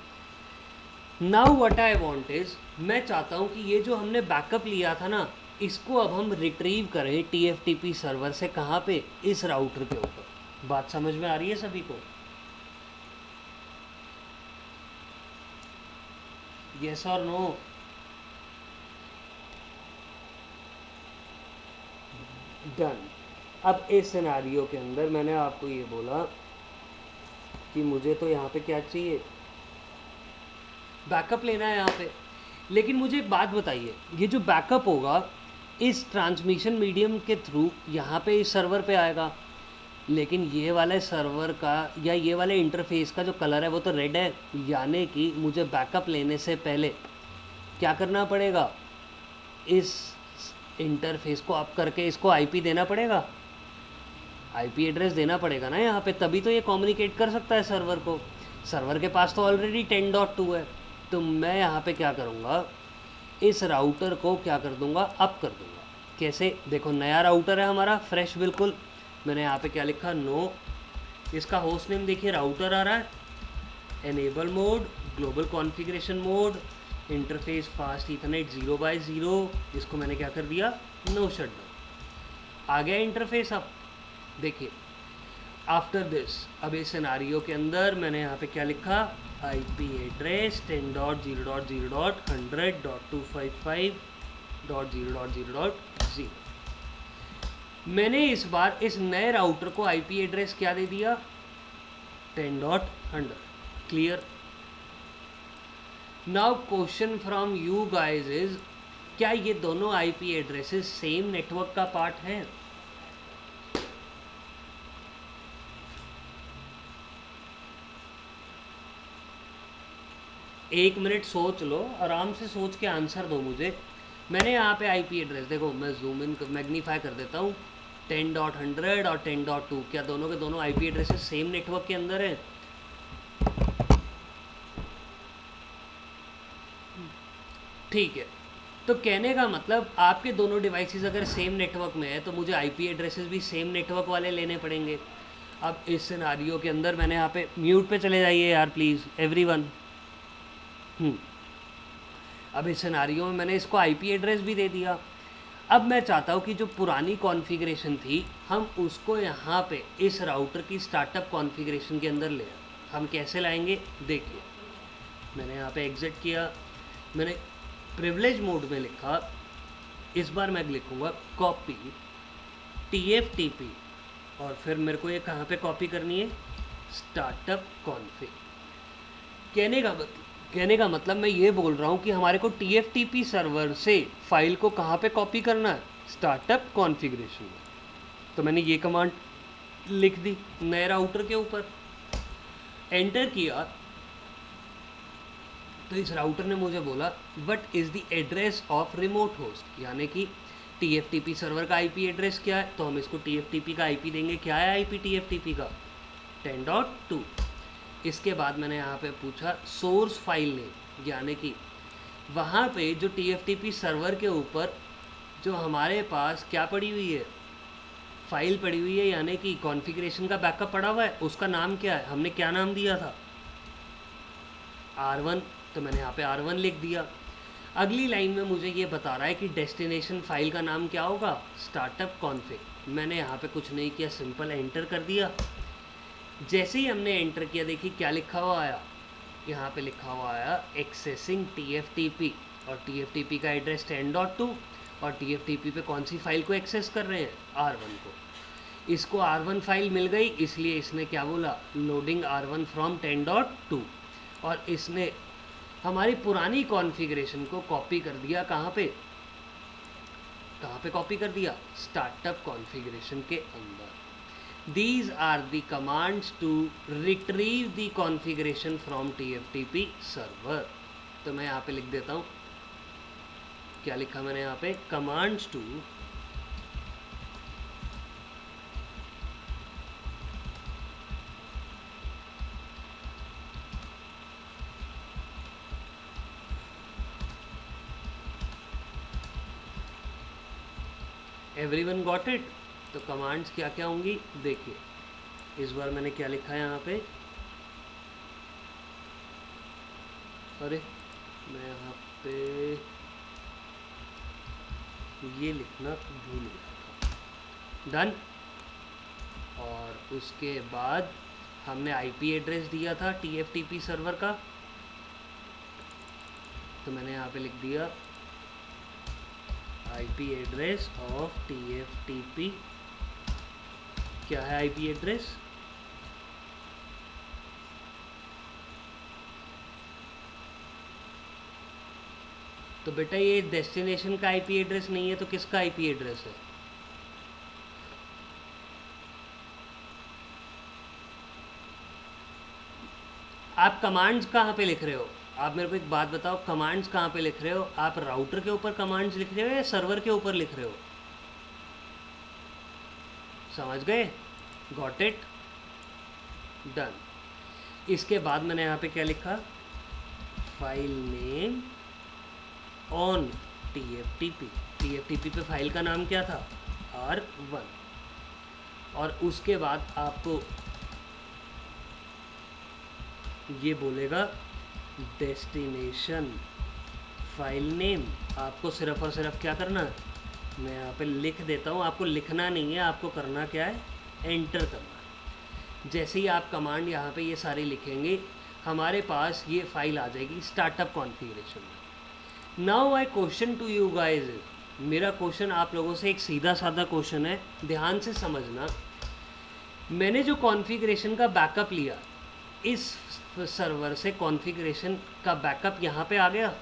Speaker 1: Now what I want is, मैं चाहता हूँ कि ये जो हमने बैकअप लिया था ना, इसको अब हम रिट्रीव करें TFTP सर्वर से। कहाँ पे? इस राउटर के ऊपर। बात समझ में आ रही है सभी को? येस और नो? डन। अब इस सिनारियो के अंदर मैंने आपको ये बोला कि मुझे तो यहाँ पे क्या चाहिए? बैकअप लेना है यहाँ पे। लेकिन मुझे एक बात बताइए, ये जो बैकअप होगा इस ट्रांसमिशन मीडियम के थ्रू यहाँ पे इस सर्वर पे आएगा, लेकिन ये वाले सर्वर का या ये वाले इंटरफेस का जो कलर है वो तो रेड है, यानी कि मुझे बैकअप लेने से पहले क्या करना पड़ेगा? इस इंटरफेस को अप करके इसको IP देना पड़ेगा, IP एड्रेस देना पड़ेगा ना यहाँ पे, तभी तो ये कम्युनिकेट कर सकता है सर्वर को। सर्वर के पास तो ऑलरेडी 10.2 है। तो मैं यहाँ पे क्या करूँगा? इस राउटर को क्या कर दूँगा? अप कर दूँगा। कैसे? देखो नया राउटर है हमारा, फ्रेश बिल्कुल। मैंने यहाँ पे क्या लिखा? नो। इसका होस्ट नेम देखिए राउटर आ रहा है, enable mode, global configuration mode, interface fast Ethernet 0x0। इसको मैंने क्या कर दिया? No shutdown. आ गया इंटरफेस। अब देखिए आफ्टर दिस, अब इस सिनारियो के अंदर मैंने यहाँ पे क्या लिखा? IP address 10.0.0.100.255 10.0.0.0। मैंने इस बार इस नए राउटर को आईपी एड्रेस क्या दे दिया, 10.100। Clear. Now question from you guys is, क्या ये दोनों आईपी एड्रेसेस सेम नेटवर्क का पार्ट हैं? एक मिनट सोच लो, आराम से सोच के आंसर दो मुझे। मैंने यहाँ पे आईपी एड्रेस देखो, मैं जूम इन मैग्नीफाई कर देता हूँ, 10.100 और 10.2, क्या दोनों के दोनों आईपी एड्रेसेस सेम नेटवर्क के अंदर हैं? ठीक है, तो कहने का मतलब आपके दोनों डिवाइसेस अगर सेम नेटवर्क में है तो मुझे आईपी एड्रेसेस भी सेम नेटवर्क वाले लेने पड़ेंगे। अब इस सिनारियो के अंदर मैंने यहाँ पे म्यूट पे चले जाइए यार प्लीज़ एवरीवन। अब इस सिनारियो में मैंने इसको आईपी एड्रेस भी दे दिया। अब मैं चाहता हूँ कि जो पुरानी कॉन्फ़िगरेशन थी हम उसको यहाँ पे इस राउटर की स्टार्टअप कॉन्फ़िगरेशन के अंदर ले आए। हम कैसे लाएंगे देखिए, मैंने यहाँ पे एग्जिट किया, मैंने प्रिविलेज मोड में लिखा, इस बार मैं लिखूँगा कॉपी TFTP और फिर मेरे को ये कहाँ पे कॉपी करनी है, स्टार्टअप कॉन्फ़िग। कहने का मतलब मैं ये बोल रहा हूँ कि हमारे को TFTP सर्वर से फाइल को कहाँ पे कॉपी करना है, स्टार्टअप कॉन्फ़िगरेशन में। तो मैंने ये कमांड लिख दी नए राउटर के ऊपर, एंटर किया तो इस राउटर ने मुझे बोला what is the address of remote host, यानी कि TFTP सर्वर का आईपी एड्रेस क्या है, तो हम इसको TFTP का आईपी देंगे। क्या है आईपी TFTP का, 10.2। इसके बाद मैंने यहाँ पे पूछा सोर्स फाइल नेम, यानी कि वहाँ पे जो TFTP सर्वर के ऊपर जो हमारे पास क्या पड़ी हुई है, फाइल पड़ी हुई है, यानी कि कॉन्फ़िगरेशन का बैकअप पड़ा हुआ है, उसका नाम क्या है, हमने क्या नाम दिया था, R1। तो मैंने यहाँ पे R1 लिख दिया। अगली लाइन में मुझे ये बता रहा है कि डेस्टिनेशन फाइल का नाम क्या होगा, स्टार्टअप कॉन्फ़िग। मैंने यहाँ पे कुछ नहीं किया, सिंपल एंटर कर दिया। जैसे ही हमने एंटर किया देखिए क्या लिखा हुआ आया, यहाँ पे लिखा हुआ आया एक्सेसिंग TFTP और TFTP का एड्रेस 10.2 और TFTP पे कौन सी फाइल को एक्सेस कर रहे हैं, R1 को। इसको R1 फाइल मिल गई, इसलिए इसने क्या बोला, लोडिंग R1 फ्रॉम 10.2 और इसने हमारी पुरानी कॉन्फ़िगरेशन को कॉपी कर दिया। कहाँ पे कॉपी कर दिया, स्टार्टअप कॉन्फ़िगरेशन के अंदर। These are the commands to retrieve the configuration from TFTP server। तो मैं यहाँ पे लिख देता हूँ, क्या लिखा मैंने यहाँ पे, commands to everyone got it. तो कमांड्स क्या क्या होंगी देखिए, इस बार मैंने क्या लिखा है यहाँ पे, अरे मैं यहाँ पे ये लिखना भूल गया था, डन। और उसके बाद हमने आईपी एड्रेस दिया था TFTP सर्वर का, तो मैंने यहाँ पे लिख दिया आईपी एड्रेस ऑफ TFTP। क्या है आईपी एड्रेस, तो बेटा ये डेस्टिनेशन का आईपी एड्रेस नहीं है तो किसका आईपी एड्रेस है, आप कमांड्स कहाँ पे लिख रहे हो, आप मेरे को एक बात बताओ, कमांड्स कहाँ पे लिख रहे हो, आप राउटर के ऊपर कमांड्स लिख रहे हो या सर्वर के ऊपर लिख रहे हो, समझ गए, गॉट इट, डन। इसके बाद मैंने यहाँ पे क्या लिखा, फाइल नेम ऑन TFTP पे फाइल का नाम क्या था, R1। और उसके बाद आपको ये बोलेगा डेस्टिनेशन फाइल नेम, आपको सिर्फ और सिर्फ क्या करना है, मैं यहाँ पे लिख देता हूँ, आपको लिखना नहीं है, आपको करना क्या है, एंटर करना है। जैसे ही आप कमांड यहाँ पे ये सारी लिखेंगे हमारे पास ये फाइल आ जाएगी स्टार्टअप कॉन्फ़िगरेशन में। Now I question to you guys, मेरा क्वेश्चन आप लोगों से एक सीधा साधा क्वेश्चन है, ध्यान से समझना। मैंने जो कॉन्फ़िगरेशन का बैकअप लिया, इस सर्वर से कॉन्फ़िगरेशन का बैकअप यहाँ पे आ गया।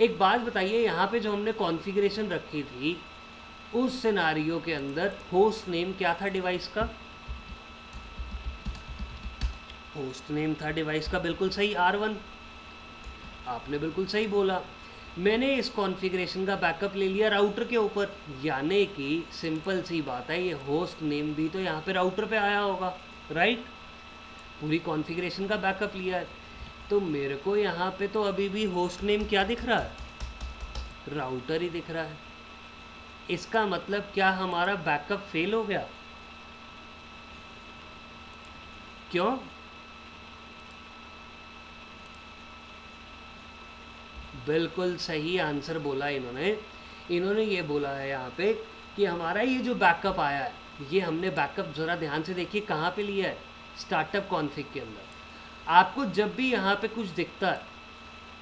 Speaker 1: एक बात बताइए, यहाँ पे जो हमने कॉन्फ़िगरेशन रखी थी उस सिनारियो के अंदर होस्ट नेम क्या था डिवाइस का? होस्ट नेम था डिवाइस का, बिल्कुल सही, R1। आपने बिल्कुल सही बोला। मैंने इस कॉन्फ़िगरेशन का बैकअप ले लिया राउटर के ऊपर, यानी कि सिंपल सी बात है, ये होस्ट नेम भी तो यहाँ पे राउटर पे आया होगा, राइट? पूरी कॉन्फ़िगरेशन का बैकअप लिया है, तो मेरे को यहाँ पे तो अभी भी होस्ट नेम क्या दिख रहा है? राउटर ही दिख रहा है। इसका मतलब क्या हमारा बैकअप फेल हो गया? क्यों? बिल्कुल सही आंसर बोला इन्होंने। इन्होंने ये बोला है यहाँ पे कि हमारा ये जो बैकअप आया है, ये हमने बैकअप ज़रा ध्यान से देखिए कहाँ पे लिया है, स्टार्टअप कॉन्फ़िग के अंदर। आपको जब भी यहाँ पे कुछ दिखता है,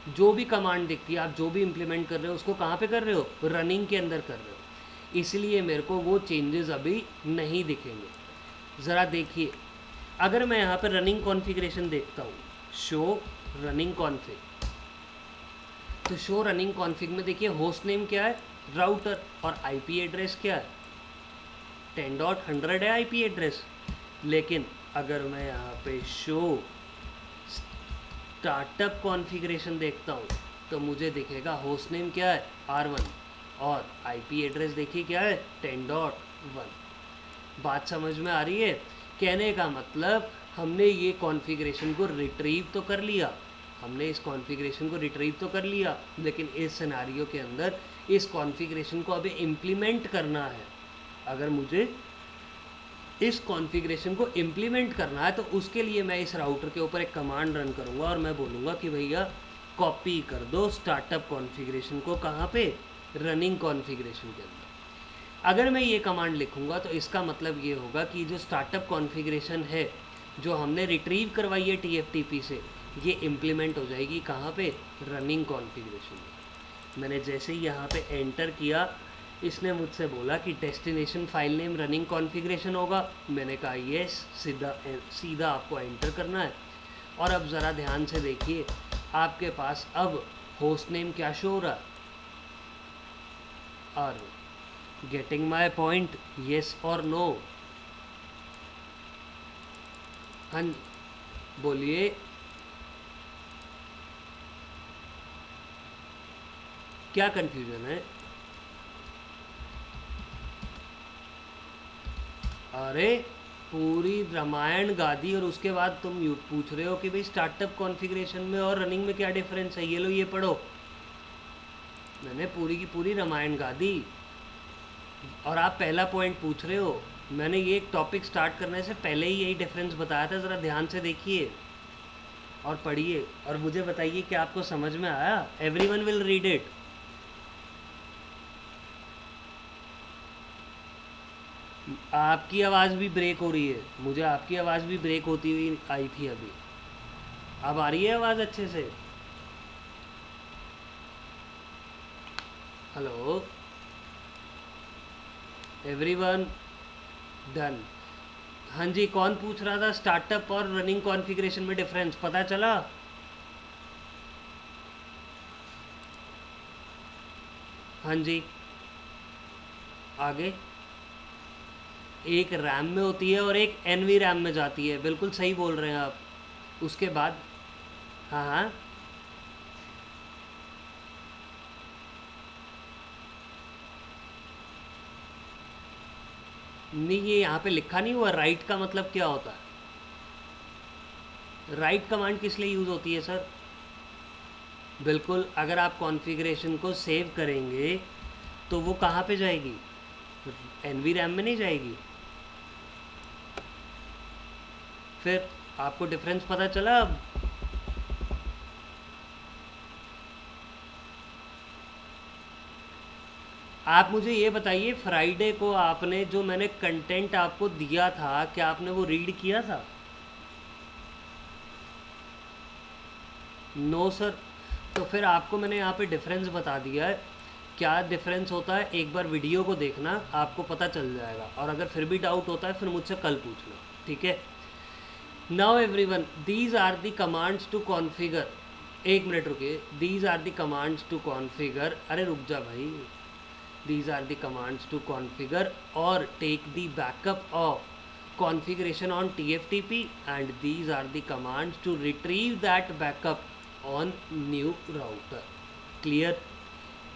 Speaker 1: जो भी कमांड दिखती है, आप जो भी इम्प्लीमेंट कर रहे हो उसको कहाँ पे कर रहे हो? रनिंग के अंदर कर रहे हो। इसलिए मेरे को वो चेंजेस अभी नहीं दिखेंगे। ज़रा देखिए, अगर मैं यहाँ पे रनिंग कॉन्फ़िगरेशन देखता हूँ, शो रनिंग कॉन्फ़िग, तो शो रनिंग कॉन्फ़िग में देखिए होस्ट नेम क्या है? राउटर। और आईपी एड्रेस क्या है? 10.100 है आईपी एड्रेस। लेकिन अगर मैं यहाँ पे शो स्टार्टअप कॉन्फ़िगरेशन देखता हूँ तो मुझे दिखेगा होस्ट नेम क्या है? R1। और आईपी एड्रेस देखिए क्या है? 10.1। बात समझ में आ रही है? कहने का मतलब हमने ये कॉन्फ़िगरेशन को रिट्रीव तो कर लिया, हमने इस कॉन्फ़िगरेशन को रिट्रीव तो कर लिया, लेकिन इस सिनारियो के अंदर इस कॉन्फ़िगरेशन को अभी इम्प्लीमेंट करना है। अगर मुझे इस कॉन्फ़िगरेशन को इम्प्लीमेंट करना है तो उसके लिए मैं इस राउटर के ऊपर एक कमांड रन करूँगा और मैं बोलूँगा कि भैया कॉपी कर दो स्टार्टअप कॉन्फ़िगरेशन को, कहाँ पे? रनिंग कॉन्फ़िगरेशन के अंदर। अगर मैं ये कमांड लिखूँगा तो इसका मतलब ये होगा कि जो स्टार्टअप कॉन्फ़िगरेशन है, जो हमने रिट्रीव करवाई है TFTP से, ये इम्प्लीमेंट हो जाएगी कहाँ पे? रनिंग कॉन्फ़िगरेशन में। मैंने जैसे ही यहाँ पे एंटर किया, इसने मुझसे बोला कि destination file name running configuration होगा। मैंने कहा येस, सीधा आपको एंटर करना है। और अब ज़रा ध्यान से देखिए, आपके पास अब होस्ट नेम क्या शो हो रहा है? R1। Getting my point? Yes और नो? हाँ, बोलिए। क्या कन्फ्यूज़न है? अरे पूरी रामायण गा दी और उसके बाद तुम यू पूछ रहे हो कि भाई स्टार्टअप कॉन्फ़िगरेशन में और रनिंग में क्या डिफरेंस है? ये लो, ये पढ़ो। मैंने पूरी की पूरी रामायण गा दी और आप पहला पॉइंट पूछ रहे हो। मैंने ये एक टॉपिक स्टार्ट करने से पहले ही यही डिफरेंस बताया था। ज़रा ध्यान से देखिए और पढ़िए और मुझे बताइए कि आपको समझ में आया। Everyone will read it. आपकी आवाज़ भी ब्रेक हो रही है, मुझे आपकी आवाज़ भी ब्रेक होती हुई आई थी अभी। अब आ रही है आवाज़ अच्छे से? Hello everyone, done. हाँ जी, कौन पूछ रहा था स्टार्टअप और रनिंग कॉन्फ़िगरेशन में डिफरेंस? पता चला? हाँ जी, आगे। एक रैम में होती है और एक एनवी रैम में जाती है, बिल्कुल सही बोल रहे हैं आप। उसके बाद? हाँ हाँ, नहीं ये यहाँ पे लिखा नहीं हुआ राइट का मतलब क्या होता है? राइट कमांड किस लिए यूज़ होती है सर? बिल्कुल, अगर आप कॉन्फ़िगरेशन को सेव करेंगे तो वो कहाँ पे जाएगी? एनवी रैम में नहीं जाएगी। फिर आपको डिफरेंस पता चला अब? आप मुझे ये बताइए, फ्राइडे को आपने जो मैंने कंटेंट आपको दिया था, क्या आपने वो रीड किया था? No sir. तो फिर आपको मैंने यहाँ पे डिफरेंस बता दिया है क्या डिफरेंस होता है एक बार वीडियो को देखना, आपको पता चल जाएगा। और अगर फिर भी डाउट होता है फिर मुझसे कल पूछना, ठीक है। Now everyone, these are the commands to configure, एक मिनट रुकिए, these are the commands to configure, अरे रुक जा भाई, these are the commands to configure और take the backup of configuration on TFTP and these are the commands to retrieve that backup on new router। Clear?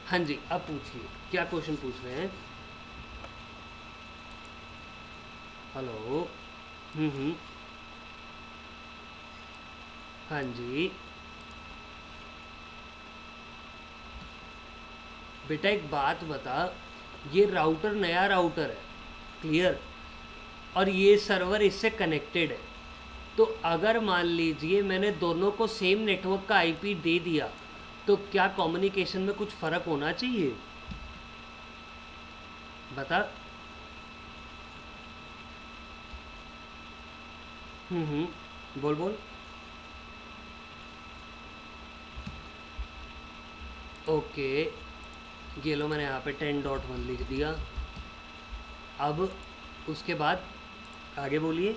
Speaker 1: हाँ जी, अब पूछिए क्या question पूछ रहे हैं। हेलो। हाँ जी बेटा, एक बात बता, ये राउटर नया राउटर है, क्लियर, और ये सर्वर इससे कनेक्टेड है। तो अगर मान लीजिए मैंने दोनों को सेम नेटवर्क का आईपी दे दिया, तो क्या कम्युनिकेशन में कुछ फ़र्क होना चाहिए? बता। बोल बोल। ओके, ये लो मैंने यहाँ पे 10.1 लिख दिया। अब उसके बाद आगे बोलिए।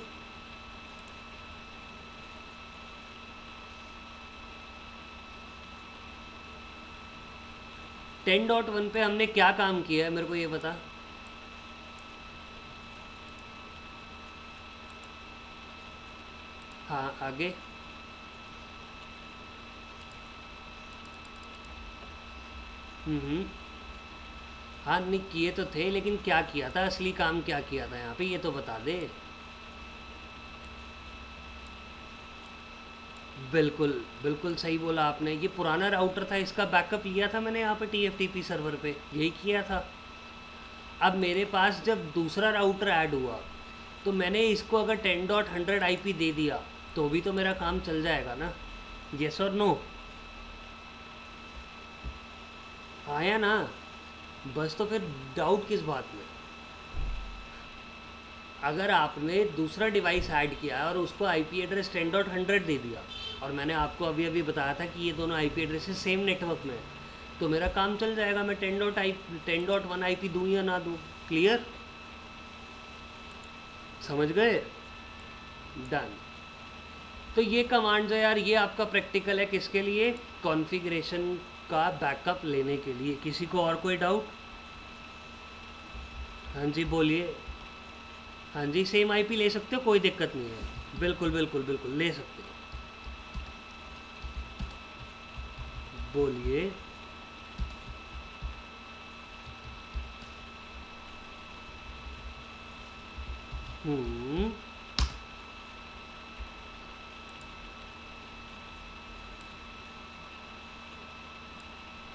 Speaker 1: टेन डॉट वन पे हमने क्या काम किया है, मेरे को ये बता। हाँ आगे। हाँ नहीं किए तो थे, लेकिन क्या किया था, असली काम क्या किया था यहाँ पे, ये तो बता दे। बिल्कुल बिल्कुल सही बोला आपने, ये पुराना राउटर था, इसका बैकअप लिया था मैंने यहाँ पे TFTP सर्वर पे, यही किया था। अब मेरे पास जब दूसरा राउटर ऐड हुआ तो मैंने इसको अगर 10.100 IP दे दिया तो भी तो मेरा काम चल जाएगा ना, येस और नो? आया ना? बस तो फिर डाउट किस बात में। अगर आपने दूसरा डिवाइस ऐड किया है और उसको आईपी एड्रेस 10.100 दे दिया, और मैंने आपको अभी अभी बताया था कि ये दोनों आईपी एड्रेसेस सेम नेटवर्क में है, तो मेरा काम चल जाएगा, मैं 10.1 आईपी दूँ या ना दूँ। क्लियर? समझ गए? डन। तो ये कमांड है यार, ये आपका प्रैक्टिकल है किसके लिए? कॉन्फ़िगरेशन का बैकअप लेने के लिए। किसी को और कोई डाउट? हाँ जी बोलिए। हाँ जी, सेम आईपी ले सकते हो, कोई दिक्कत नहीं है, बिल्कुल बिल्कुल बिल्कुल ले सकते हो। बोलिए। हम्म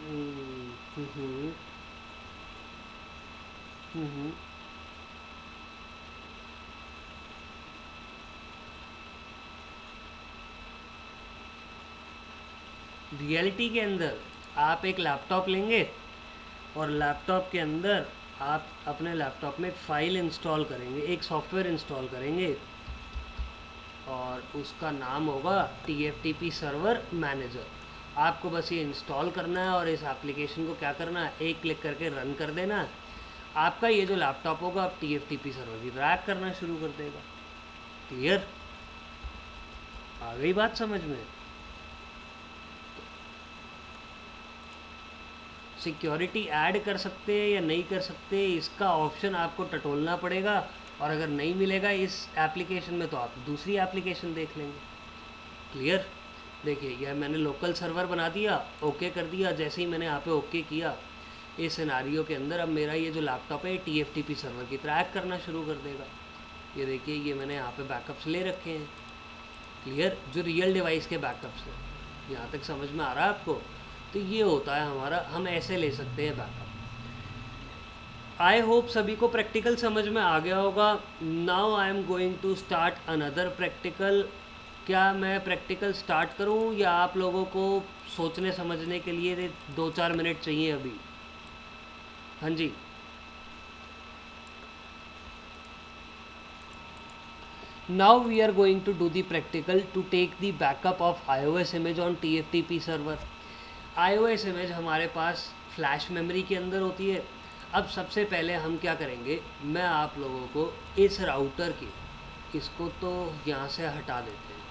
Speaker 1: हम्म हम्म हम्म रियलिटी के अंदर आप एक लैपटॉप लेंगे और लैपटॉप के अंदर आप अपने लैपटॉप में एक फ़ाइल इंस्टॉल करेंगे, एक सॉफ्टवेयर इंस्टॉल करेंगे, और उसका नाम होगा TFTP सर्वर मैनेजर। आपको बस ये इंस्टॉल करना है और इस एप्लीकेशन को क्या करना है, एक क्लिक करके रन कर देना है। आपका ये जो लैपटॉप होगा आप TFTP सर्वर की ट्रैक करना शुरू कर देगा। क्लियर? आ गई बात समझ में? सिक्योरिटी ऐड कर सकते हैं या नहीं कर सकते, इसका ऑप्शन आपको टटोलना पड़ेगा, और अगर नहीं मिलेगा इस एप्लीकेशन में तो आप दूसरी एप्लीकेशन देख लेंगे। क्लियर? देखिए यह मैंने लोकल सर्वर बना दिया, ओके कर दिया। जैसे ही मैंने यहाँ पे ओके किया, इस सिनारियो के अंदर अब मेरा ये जो लैपटॉप है TFTP सर्वर की ट्रैक करना शुरू कर देगा। ये देखिए, ये मैंने यहाँ पे बैकअप्स ले रखे हैं। क्लियर? जो रियल डिवाइस के बैकअप्स हैं। यहाँ तक समझ में आ रहा है आपको? तो ये होता है हमारा, हम ऐसे ले सकते हैं बैकअप। आई होप सभी को प्रैक्टिकल समझ में आ गया होगा। Now I am going to start another practical. क्या मैं प्रैक्टिकल स्टार्ट करूं या आप लोगों को सोचने समझने के लिए 2-4 मिनट चाहिए अभी? हाँ जी। Now we are going to do the practical to take the backup of iOS image on TFTP server। iOS image हमारे पास फ्लैश मेमोरी के अंदर होती है। अब सबसे पहले हम क्या करेंगे, मैं आप लोगों को इस राउटर की, इसको तो यहाँ से हटा देते हैं,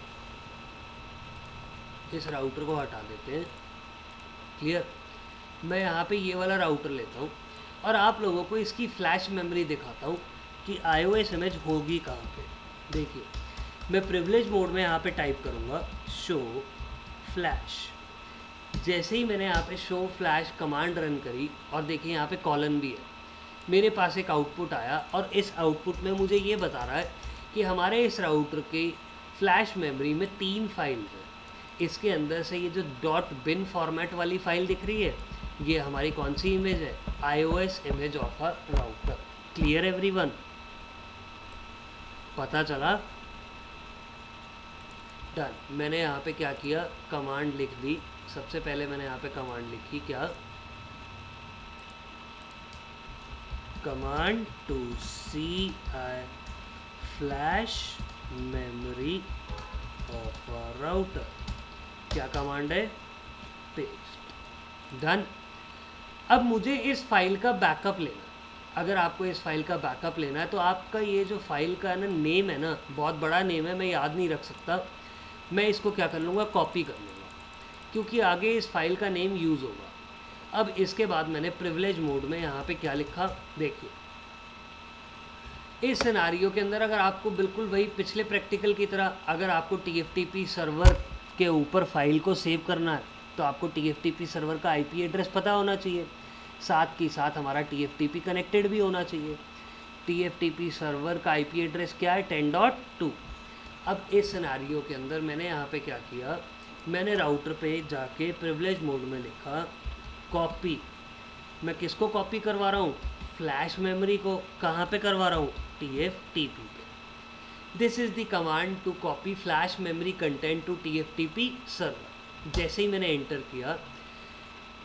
Speaker 1: इस राउटर को हटा देते हैं। क्लियर। मैं यहाँ पे ये वाला राउटर लेता हूँ और आप लोगों को इसकी फ्लैश मेमोरी दिखाता हूँ कि iOS इमेज होगी कहाँ पे। देखिए, मैं प्रिविलेज मोड में यहाँ पे टाइप करूँगा शो फ्लैश। जैसे ही मैंने यहाँ पे शो फ्लैश कमांड रन करी और देखिए यहाँ पे कॉलन भी है, मेरे पास एक आउटपुट आया और इस आउटपुट में मुझे ये बता रहा है कि हमारे इस राउटर की फ्लैश मेमोरी में 3 फाइल्स हैं। इसके अंदर से ये जो डॉट बिन फॉर्मेट वाली फाइल दिख रही है, ये हमारी कौन सी इमेज है, iOS image of a router. Clear everyone, पता चला। डन। मैंने यहाँ पे क्या किया, कमांड लिख दी। सबसे पहले मैंने यहाँ पे कमांड लिखी, क्या, command to see I flash memory of a router. क्या कमांड है, पेस्ट। डन। अब मुझे इस फाइल का बैकअप लेना। अगर आपको इस फाइल का बैकअप लेना है तो आपका ये जो फाइल का ना नेम है ना, बहुत बड़ा नेम है, मैं याद नहीं रख सकता। मैं इसको क्या कर लूँगा, कॉपी कर लूँगा, क्योंकि आगे इस फाइल का नेम यूज़ होगा। अब इसके बाद मैंने प्रिविलेज मोड में यहाँ पे क्या लिखा, देखिए इस सिनारियो के अंदर अगर आपको बिल्कुल वही पिछले प्रैक्टिकल की तरह, अगर आपको TFTP सर्वर के ऊपर फाइल को सेव करना है तो आपको TFTP सर्वर का IP एड्रेस पता होना चाहिए, साथ ही साथ हमारा TFTP कनेक्टेड भी होना चाहिए। TFTP सर्वर का IP एड्रेस क्या है, 10.2। अब इस सिनारियो के अंदर मैंने यहाँ पे क्या किया, मैंने राउटर पे जाके प्रिविलेज मोड में लिखा कॉपी। मैं किसको कॉपी करवा रहा हूँ, फ्लैश मेमोरी को। कहाँ पे करवा रहा हूँ, TFTP पे। This is the command to copy flash memory content to TFTP server. जैसे ही मैंने एंटर किया,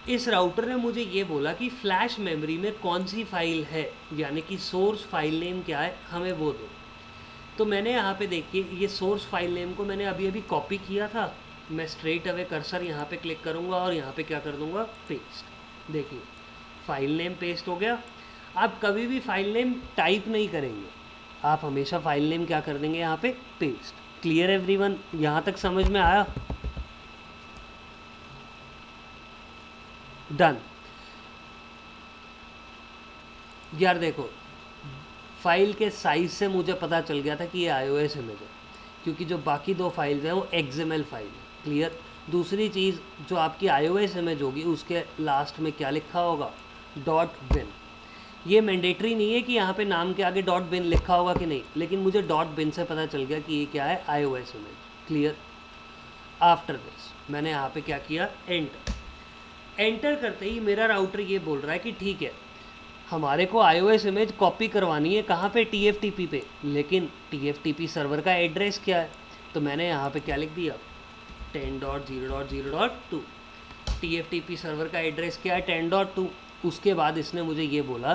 Speaker 1: इस राउटर ने मुझे ये बोला कि फ्लैश मेमोरी में कौन सी फाइल है, यानी कि सोर्स फाइल नेम क्या है, हमें वो दो। तो मैंने यहाँ पे देखिए, ये सोर्स फाइल नेम को मैंने अभी अभी कॉपी किया था। मैं स्ट्रेट अवे कर्सर यहाँ पे क्लिक करूँगा और यहाँ पे क्या कर दूँगा, पेस्ट। देखिए फाइल नेम पेस्ट हो गया। आप कभी भी फाइल नेम टाइप नहीं करेंगे, आप हमेशा फाइल नेम क्या कर देंगे, यहाँ पे पेस्ट। क्लियर एवरीवन, यहाँ तक समझ में आया। डन। यार देखो, फाइल के साइज से मुझे पता चल गया था कि ये iOS इमेज है, क्योंकि जो बाकी 2 फाइल्स हैं वो XML फाइल है। क्लियर। दूसरी चीज़, जो आपकी iOS इमेज होगी उसके लास्ट में क्या लिखा होगा, .bin। ये मैंडेटरी नहीं है कि यहाँ पे नाम के आगे .bin लिखा होगा कि नहीं, लेकिन मुझे .bin से पता चल गया कि ये क्या है, iOS image. Clear. After this मैंने यहाँ पे क्या किया, एंटर। एंटर करते ही मेरा राउटर ये बोल रहा है कि ठीक है, हमारे को iOS इमेज कॉपी करवानी है कहाँ पे, TFTP पे, लेकिन TFTP सर्वर का एड्रेस क्या है। तो मैंने यहाँ पे क्या लिख दिया, 10.0.0.2। TFTP सर्वर का एड्रेस क्या है, 10.2। उसके बाद इसने मुझे ये बोला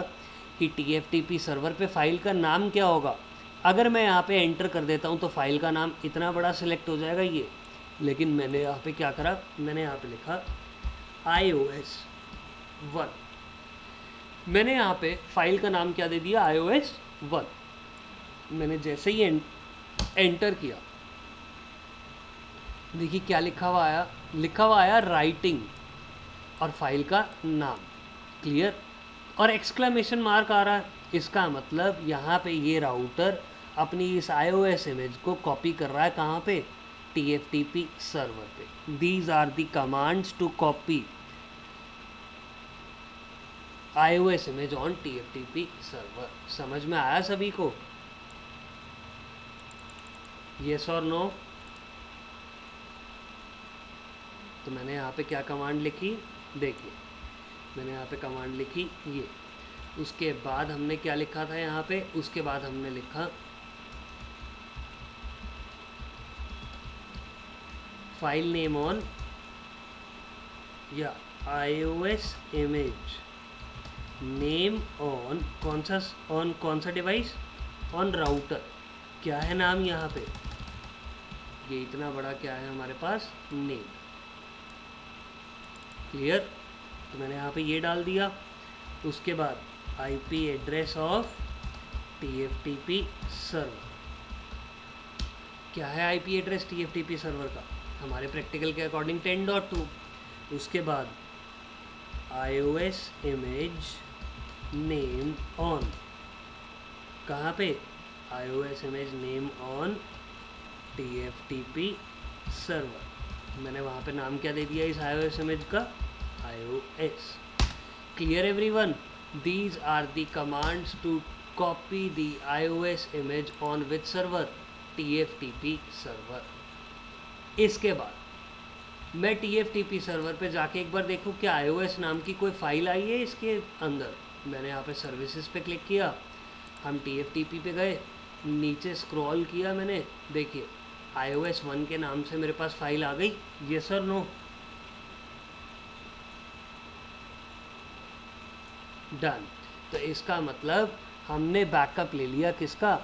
Speaker 1: कि TFTP सर्वर पे फाइल का नाम क्या होगा। अगर मैं यहाँ पे एंटर कर देता हूँ तो फाइल का नाम इतना बड़ा सिलेक्ट हो जाएगा ये, लेकिन मैंने यहाँ पे क्या करा, मैंने यहाँ पे लिखा iOS 1। मैंने यहाँ पे फाइल का नाम क्या दे दिया, iOS 1। मैंने जैसे ही एंटर किया, देखिए क्या लिखा हुआ आया, लिखा हुआ आया राइटिंग और फाइल का नाम। क्लियर। और एक्सक्लेमेशन मार्क आ रहा है, इसका मतलब यहाँ पे ये राउटर अपनी इस iOS इमेज को कॉपी कर रहा है कहाँ पे, TFTP सर्वर पे। These are the commands to copy iOS image on TFTP server. समझ में आया सभी को, येस और नो। तो मैंने यहाँ पे क्या कमांड लिखी, देखिए मैंने यहाँ पे कमांड लिखी ये। उसके बाद हमने क्या लिखा था यहाँ पे, उसके बाद हमने लिखा फाइल नेम ऑन या iOS इमेज नेम ऑन कौन सा डिवाइस, ऑन राउटर। क्या है नाम यहाँ पे, ये इतना बड़ा क्या है हमारे पास, नेम। क्लियर। तो मैंने यहाँ पे ये डाल दिया। उसके बाद IP address of TFTP server. क्या है आईपी एड्रेस TFTP सर्वर का? हमारे प्रैक्टिकल के अकॉर्डिंग 10.2। उसके बाद iOS इमेज नेम ऑन, कहाँ पे? iOS image name on TFTP server. मैंने वहाँ पे नाम क्या दे दिया इस iOS इमेज का? iOS। Clear everyone? These are the commands to copy the iOS image on which server? TFTP server. इसके बाद मैं TFTP सर्वर पे जाके एक बार देखूँ क्या iOS नाम की कोई फाइल आई है इसके अंदर। मैंने यहाँ पे सर्विसेज पे क्लिक किया, हम TFTP पे गए, नीचे स्क्रॉल किया मैंने, देखिए iOS 1 के नाम से मेरे पास फाइल आ गई। यस और नो? डन। तो इसका मतलब हमने बैकअप ले लिया किसका?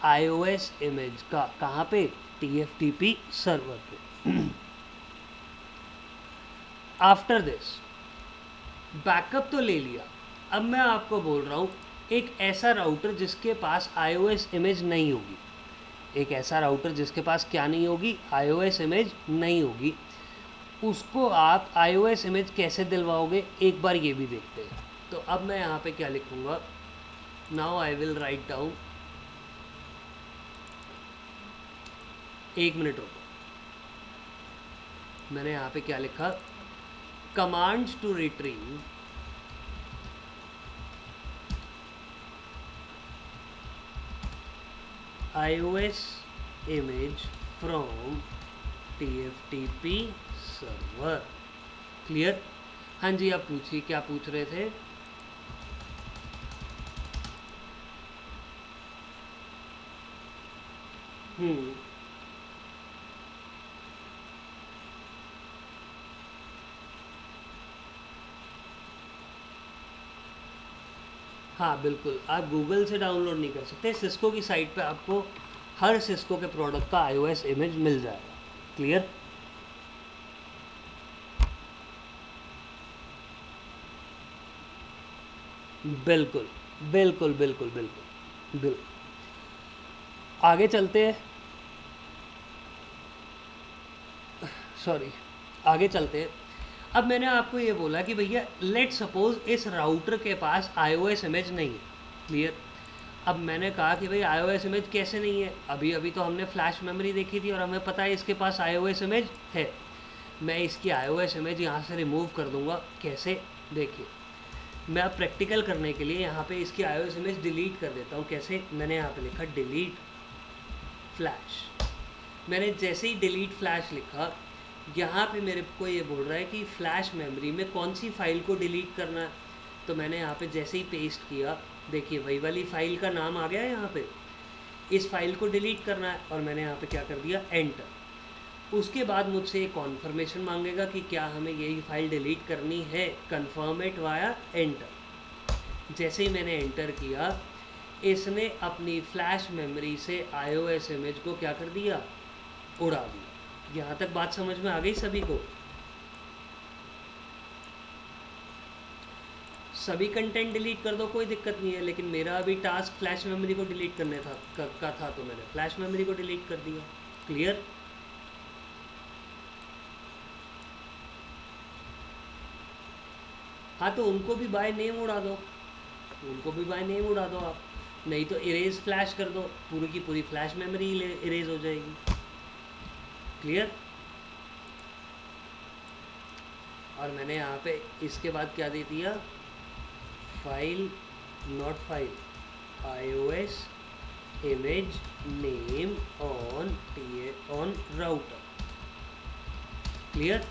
Speaker 1: iOS इमेज का। कहाँ पे? TFTP सर्वर पे। आफ्टर दिस बैकअप तो ले लिया, अब मैं आपको बोल रहा हूँ एक ऐसा राउटर जिसके पास iOS इमेज नहीं होगी। एक ऐसा राउटर जिसके पास क्या नहीं होगी? iOS इमेज नहीं होगी। उसको आप iOS इमेज कैसे दिलवाओगे, एक बार ये भी देखते हैं। तो अब मैं यहाँ पे क्या लिखूँगा? Now I will write down, एक मिनट रुको। मैंने यहाँ पे क्या लिखा? Commands to retrieve iOS image from TFTP server. Clear? हाँ जी, आप पूछिए क्या पूछ रहे थे? हाँ बिल्कुल, आप गूगल से डाउनलोड नहीं कर सकते। सिस्को की साइट पे आपको हर सिस्को के प्रोडक्ट का iOS इमेज मिल जाएगा। क्लियर? बिल्कुल बिल्कुल बिल्कुल बिल्कुल बिल्कुल। आगे चलते हैं, सॉरी, आगे चलते हैं। अब मैंने आपको ये बोला कि भैया लेट सपोज इस राउटर के पास iOS इमेज नहीं है। क्लियर? अब मैंने कहा कि भाई iOS इमेज कैसे नहीं है? अभी अभी तो हमने फ्लैश मेमोरी देखी थी और हमें पता है इसके पास iOS इमेज है। मैं इसकी iOS इमेज यहाँ से रिमूव कर दूँगा। कैसे? देखिए, मैं अब प्रैक्टिकल करने के लिए यहाँ पे इसकी iOS इमेज डिलीट कर देता हूँ। कैसे? मैंने यहाँ पे लिखा डिलीट फ्लैश। मैंने जैसे ही डिलीट फ्लैश लिखा, यहाँ पे मेरे को ये बोल रहा है कि फ्लैश मेमोरी में कौन सी फाइल को डिलीट करना है। तो मैंने यहाँ पे जैसे ही पेस्ट किया, देखिए वही वाली फाइल का नाम आ गया है यहाँ पे। इस फाइल को डिलीट करना है और मैंने यहाँ पे क्या कर दिया? एंटर। उसके बाद मुझसे एक कॉन्फर्मेशन मांगेगा कि क्या हमें यही फाइल डिलीट करनी है। Confirm it via enter. जैसे ही मैंने एंटर किया, इसने अपनी फ्लैश मेमोरी से iOS इमेज को क्या कर दिया? उड़ा दिया। यहाँ तक बात समझ में आ गई सभी को? सभी कंटेंट डिलीट कर दो, कोई दिक्कत नहीं है, लेकिन मेरा अभी टास्क फ्लैश मेमोरी को डिलीट करने का था, तो मैंने फ्लैश मेमोरी को डिलीट कर दिया। क्लियर? हाँ, तो उनको भी बाय नेम उड़ा दो, उनको भी बाय नेम उड़ा दो आप, नहीं तो इरेज फ्लैश कर दो, पूरी की पूरी फ्लैश मेमोरी इरेज हो जाएगी। क्लियर? और मैंने यहाँ पे इसके बाद क्या दे दिया? File not file, iOS image name on router. Clear?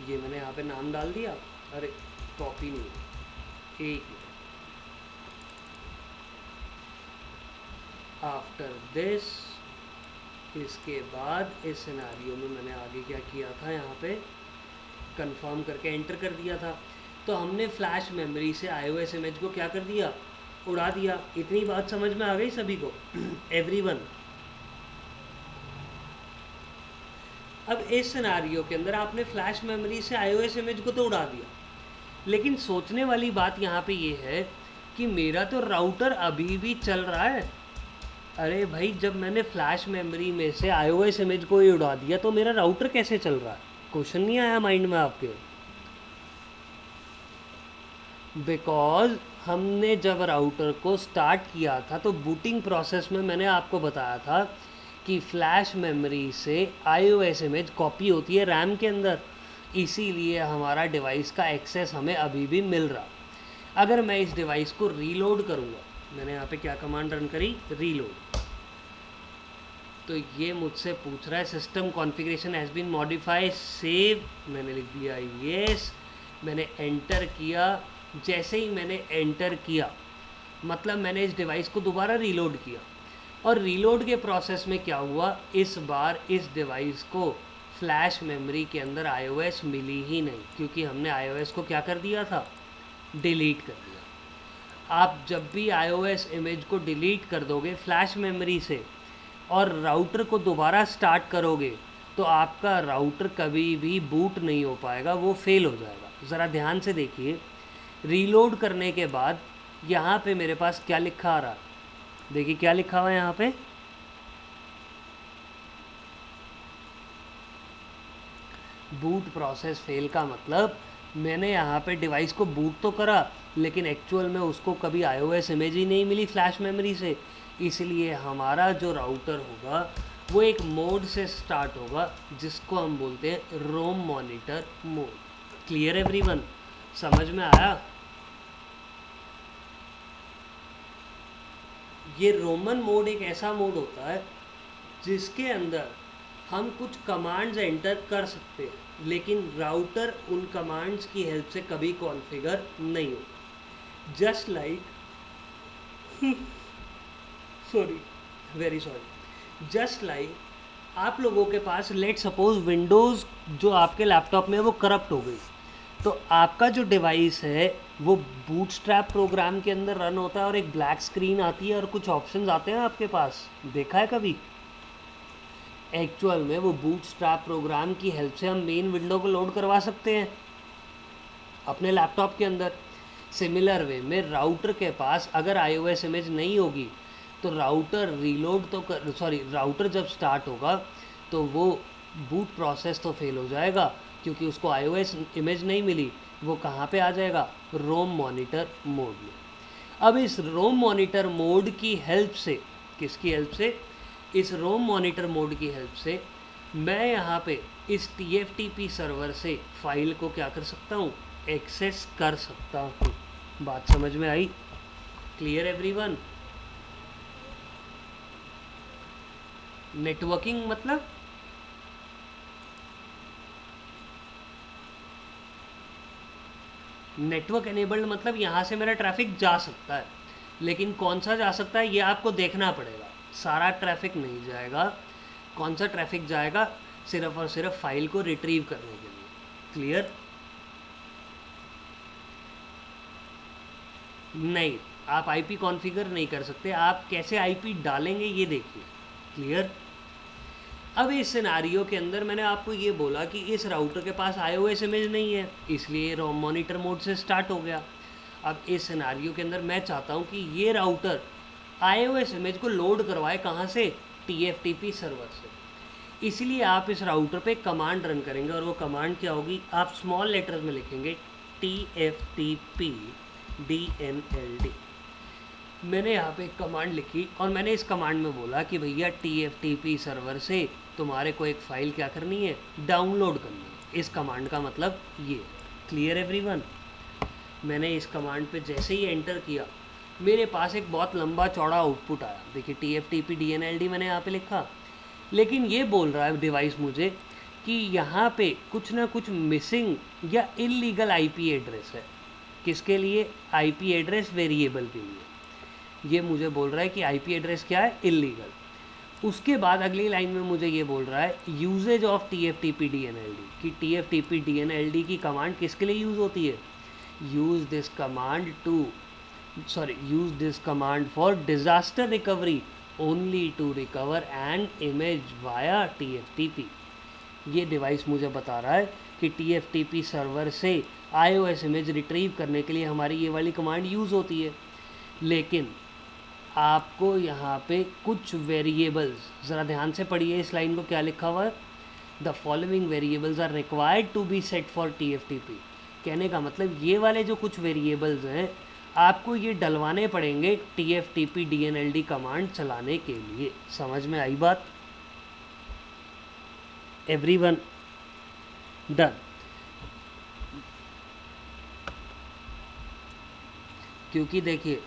Speaker 1: ये मैंने यहाँ पे नाम डाल दिया। अरे कॉपी नहीं, एक मिनट। आफ्टर दिस, इसके बाद इस सिनेरियो में मैंने आगे क्या किया था? यहाँ पे कंफर्म करके एंटर कर दिया था। तो हमने फ्लैश मेमोरी से iOS इमेज को क्या कर दिया? उड़ा दिया। इतनी बात समझ में आ गई सभी को? एवरीवन? अब इस सिनारियो के अंदर आपने फ्लैश मेमोरी से iOS इमेज को तो उड़ा दिया, लेकिन सोचने वाली बात यहाँ पे ये है कि मेरा तो राउटर अभी भी चल रहा है। अरे भाई, जब मैंने फ्लैश मेमोरी में से iOS इमेज को ही उड़ा दिया तो मेरा राउटर कैसे चल रहा है? क्वेश्चन नहीं आया माइंड में आपके? बिकॉज हमने जब राउटर को स्टार्ट किया था तो बूटिंग प्रोसेस में मैंने आपको बताया था कि फ्लैश मेमोरी से iOS इमेज कॉपी होती है रैम के अंदर, इसीलिए हमारा डिवाइस का एक्सेस हमें अभी भी मिल रहा। अगर मैं इस डिवाइस को रीलोड करूँगा, मैंने यहाँ पे क्या कमांड रन करी, रीलोड, तो ये मुझसे पूछ रहा है system configuration has been modify, save, मैंने लिख दिया येस, मैंने एंटर किया। जैसे ही मैंने एंटर किया मतलब मैंने इस डिवाइस को दोबारा रीलोड किया, और रीलोड के प्रोसेस में क्या हुआ, इस बार इस डिवाइस को फ्लैश मेमोरी के अंदर iOS मिली ही नहीं, क्योंकि हमने iOS को क्या कर दिया था, डिलीट कर दिया। आप जब भी iOS इमेज को डिलीट कर दोगे फ्लैश मेमोरी से और राउटर को दोबारा स्टार्ट करोगे तो आपका राउटर कभी भी बूट नहीं हो पाएगा, वो फेल हो जाएगा। ज़रा ध्यान से देखिए, रीलोड करने के बाद यहाँ पे मेरे पास क्या लिखा आ रहा है, देखिए क्या लिखा हुआ है यहाँ पे, बूट प्रोसेस फेल का मतलब मैंने यहाँ पे डिवाइस को बूट तो करा लेकिन एक्चुअल में उसको कभी iOS इमेज ही नहीं मिली फ्लैश मेमोरी से। इसलिए हमारा जो राउटर होगा वो एक मोड से स्टार्ट होगा जिसको हम बोलते हैं रोम मॉनिटर मोड। Clear everyone? समझ में आया? ये रोमन मोड एक ऐसा मोड होता है जिसके अंदर हम कुछ कमांड्स एंटर कर सकते हैं, लेकिन राउटर उन कमांड्स की हेल्प से कभी कॉन्फ़िगर नहीं होता। Just like sorry, very sorry, just like आप लोगों के पास लेट सपोज विंडोज़ जो आपके लैपटॉप में है वो करप्ट हो गई, तो आपका जो डिवाइस है वो बूटस्ट्रैप प्रोग्राम के अंदर रन होता है और एक ब्लैक स्क्रीन आती है और कुछ ऑप्शंस आते हैं आपके पास, देखा है कभी? एक्चुअल में वो बूटस्ट्रैप प्रोग्राम की हेल्प से हम मेन विंडो को लोड करवा सकते हैं अपने लैपटॉप के अंदर। सिमिलर वे में राउटर के पास अगर iOS इमेज नहीं होगी तो राउटर रीलोड तो राउटर जब स्टार्ट होगा तो वो बूट प्रोसेस तो फेल हो जाएगा क्योंकि उसको iOS इमेज नहीं मिली। वो कहाँ पे आ जाएगा, रोम मॉनिटर मोड में। अब इस रोम मॉनिटर मोड की हेल्प से, किसकी हेल्प से, इस रोम मॉनिटर मोड की हेल्प से मैं यहाँ पे इस TFTP सर्वर से फाइल को क्या कर सकता हूँ, एक्सेस कर सकता हूँ। बात समझ में आई? Clear everyone? नेटवर्किंग मतलब नेटवर्क एनेबल्ड मतलब यहाँ से मेरा ट्रैफिक जा सकता है, लेकिन कौन सा जा सकता है ये आपको देखना पड़ेगा। सारा ट्रैफिक नहीं जाएगा, कौन सा ट्रैफिक जाएगा, सिर्फ और सिर्फ फाइल को रिट्रीव करने के लिए। क्लियर? नहीं, आप आईपी कॉन्फ़िगर नहीं कर सकते, आप कैसे आईपी डालेंगे ये देखिए। क्लियर? अब इस सिनारियो के अंदर मैंने आपको ये बोला कि इस राउटर के पास iOS इमेज नहीं है, इसलिए रोम मॉनिटर मोड से स्टार्ट हो गया। अब इस सिनारियो के अंदर मैं चाहता हूँ कि ये राउटर iOS इमेज को लोड करवाए, कहाँ से, TFTP सर्वर से। इसलिए आप इस राउटर पे कमांड रन करेंगे और वो कमांड क्या होगी, आप स्मॉल लेटर्स में लिखेंगे TFTP DNLD। मैंने यहाँ पे एक कमांड लिखी और मैंने इस कमांड में बोला कि भैया TFTP सर्वर से तुम्हारे को एक फ़ाइल क्या करनी है, डाउनलोड करनी है। इस कमांड का मतलब ये। Clear everyone? मैंने इस कमांड पे जैसे ही एंटर किया मेरे पास एक बहुत लंबा चौड़ा आउटपुट आया। देखिए TFTP DNLD मैंने यहाँ पे लिखा, लेकिन ये बोल रहा है डिवाइस मुझे कि यहाँ पे कुछ ना कुछ मिसिंग या इलीगल IP एड्रेस है। किसके लिए? IP एड्रेस वेरिएबल के लिए। ये मुझे बोल रहा है कि IP एड्रेस क्या है, इलीगल। उसके बाद अगली लाइन में मुझे ये बोल रहा है यूजेज ऑफ TFTP DNLD, कि TFTP DNLD की कमांड किसके लिए यूज़ होती है, use this command for disaster recovery only to recover an image via TFTP। ये डिवाइस मुझे बता रहा है कि TFTP सर्वर से iOS इमेज रिट्रीव करने के लिए हमारी ये वाली कमांड यूज़ होती है। लेकिन आपको यहाँ पे कुछ वेरिएबल्स, ज़रा ध्यान से पढ़िए इस लाइन को, क्या लिखा हुआ है, the following variables are required to be set for TFTP। कहने का मतलब ये वाले जो कुछ वेरिएबल्स हैं आपको ये डलवाने पड़ेंगे TFTP DNLD कमांड चलाने के लिए। समझ में आई बात? Everyone done? क्योंकि देखिए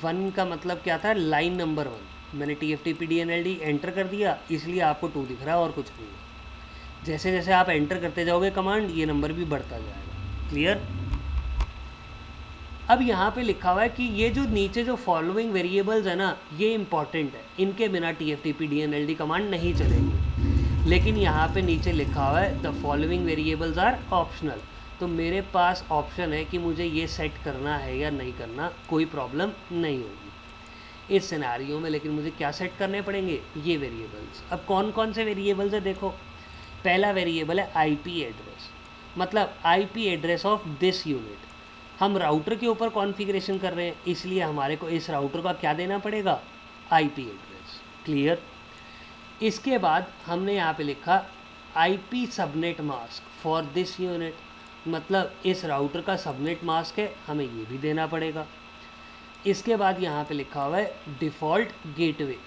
Speaker 1: 1 का मतलब क्या था, लाइन नंबर 1। मैंने TFTP DNLD एंटर कर दिया, इसलिए आपको 2 दिख रहा है और कुछ नहीं है। जैसे जैसे आप एंटर करते जाओगे कमांड, ये नंबर भी बढ़ता जाएगा। क्लियर? अब यहाँ पे लिखा हुआ है कि ये जो नीचे जो फॉलोइंग वेरिएबल्स है ना, ये इंपॉर्टेंट है, इनके बिना TFTP DNLD कमांड नहीं चलेगी। लेकिन यहाँ पे नीचे लिखा हुआ है the following variables are optional. तो मेरे पास ऑप्शन है कि मुझे ये सेट करना है या नहीं करना, कोई प्रॉब्लम नहीं होगी इस सिनेरियो में। लेकिन मुझे क्या सेट करने पड़ेंगे, ये वेरिएबल्स। अब कौन कौन से वेरिएबल्स है देखो। पहला वेरिएबल है IP एड्रेस, मतलब IP address of this unit. हम राउटर के ऊपर कॉन्फ़िगरेशन कर रहे हैं, इसलिए हमारे को इस राउटर का क्या देना पड़ेगा, IP एड्रेस। क्लियर? इसके बाद हमने यहाँ पे लिखा IP subnet mask for this unit, मतलब इस राउटर का सबनेट मास्क है, हमें ये भी देना पड़ेगा। इसके बाद यहाँ पे लिखा हुआ है डिफ़ॉल्ट गेटवे,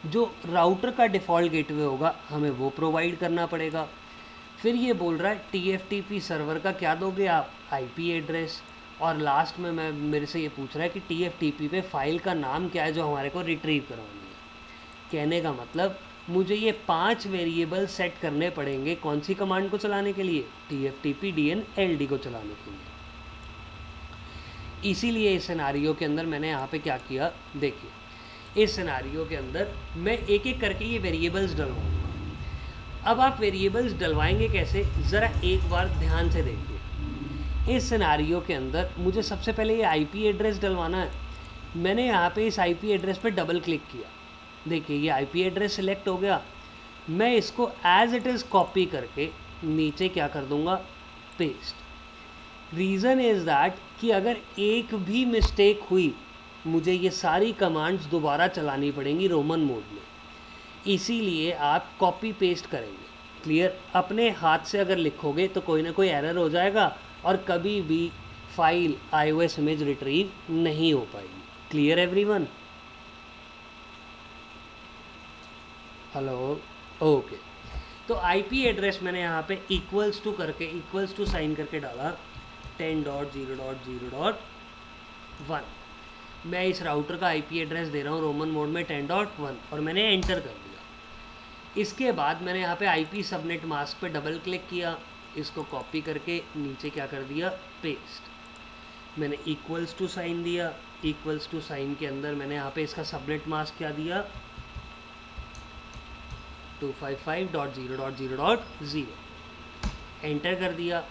Speaker 1: जो राउटर का डिफ़ॉल्ट गेटवे होगा हमें वो प्रोवाइड करना पड़ेगा। फिर ये बोल रहा है TFTP सर्वर का क्या दोगे आप, IP एड्रेस। और लास्ट में मेरे से ये पूछ रहा है कि TFTP पे फाइल का नाम क्या है जो हमारे को रिट्रीव करवानी है। कहने का मतलब मुझे ये 5 वेरिएबल सेट करने पड़ेंगे कौन सी कमांड को चलाने के लिए, TFTP DNLD को चलाने के लिए। इसीलिए इस सिनेरियो के अंदर मैंने यहाँ पे क्या किया, देखिए इस सिनेरियो के अंदर मैं एक एक करके ये वेरिएबल्स डलवाऊँगा। अब आप वेरिएबल्स डलवाएंगे कैसे, ज़रा एक बार ध्यान से देखिए। इस सिनेरियो के अंदर मुझे सबसे पहले ये IP एड्रेस डलवाना है। मैंने यहाँ पे इस IP एड्रेस पे डबल क्लिक किया, देखिए ये IP एड्रेस सिलेक्ट हो गया। मैं इसको एज इट इज़ कॉपी करके नीचे क्या कर दूँगा, पेस्ट। रीज़न इज़ दैट कि अगर एक भी मिस्टेक हुई मुझे ये सारी कमांड्स दोबारा चलानी पड़ेंगी रोमन मोड में, इसीलिए आप कॉपी पेस्ट करेंगे। क्लियर? अपने हाथ से अगर लिखोगे तो कोई ना कोई एरर हो जाएगा और कभी भी फाइल iOS इमेज रिट्रीव नहीं हो पाएगी। Clear everyone? हेलो? ओके। तो IP एड्रेस मैंने यहाँ पे इक्वल्स टू करके, इक्वल्स टू साइन करके डाला 10.0.0.1। मैं इस राउटर का IP एड्रेस दे रहा हूँ रोमन मोड में 10.1 और मैंने एंटर कर दिया। इसके बाद मैंने यहाँ पे IP सबनेट मास्क पे डबल क्लिक किया, इसको कॉपी करके नीचे क्या कर दिया, पेस्ट। मैंने इक्वल्स टू साइन दिया, इक्वल्स टू साइन के अंदर मैंने यहाँ पे इसका सबनेट मास्क क्या दिया, 255.0.0.0, एंटर कर दिया।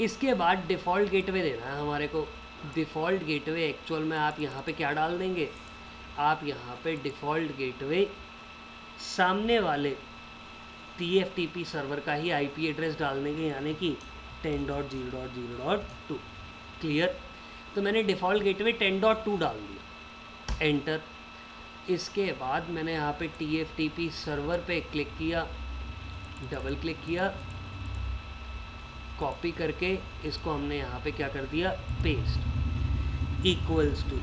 Speaker 1: इसके बाद डिफ़ॉल्ट गेटवे देना है हमारे को। डिफ़ॉल्ट गेटवे एक्चुअल में आप यहाँ पे क्या डाल देंगे, आप यहाँ पे डिफ़ॉल्ट गेटवे सामने वाले TFTP सर्वर का ही IP एड्रेस डाल देंगे, यानी कि 10.0.0.2। क्लियर? तो मैंने डिफ़ॉल्ट गेटवे 10.2 डाल दिया, एंटर। इसके बाद मैंने यहाँ पे TFTP सर्वर पे क्लिक किया, डबल क्लिक किया, कॉपी करके इसको हमने यहाँ पे क्या कर दिया, पेस्ट। इक्वल्स टू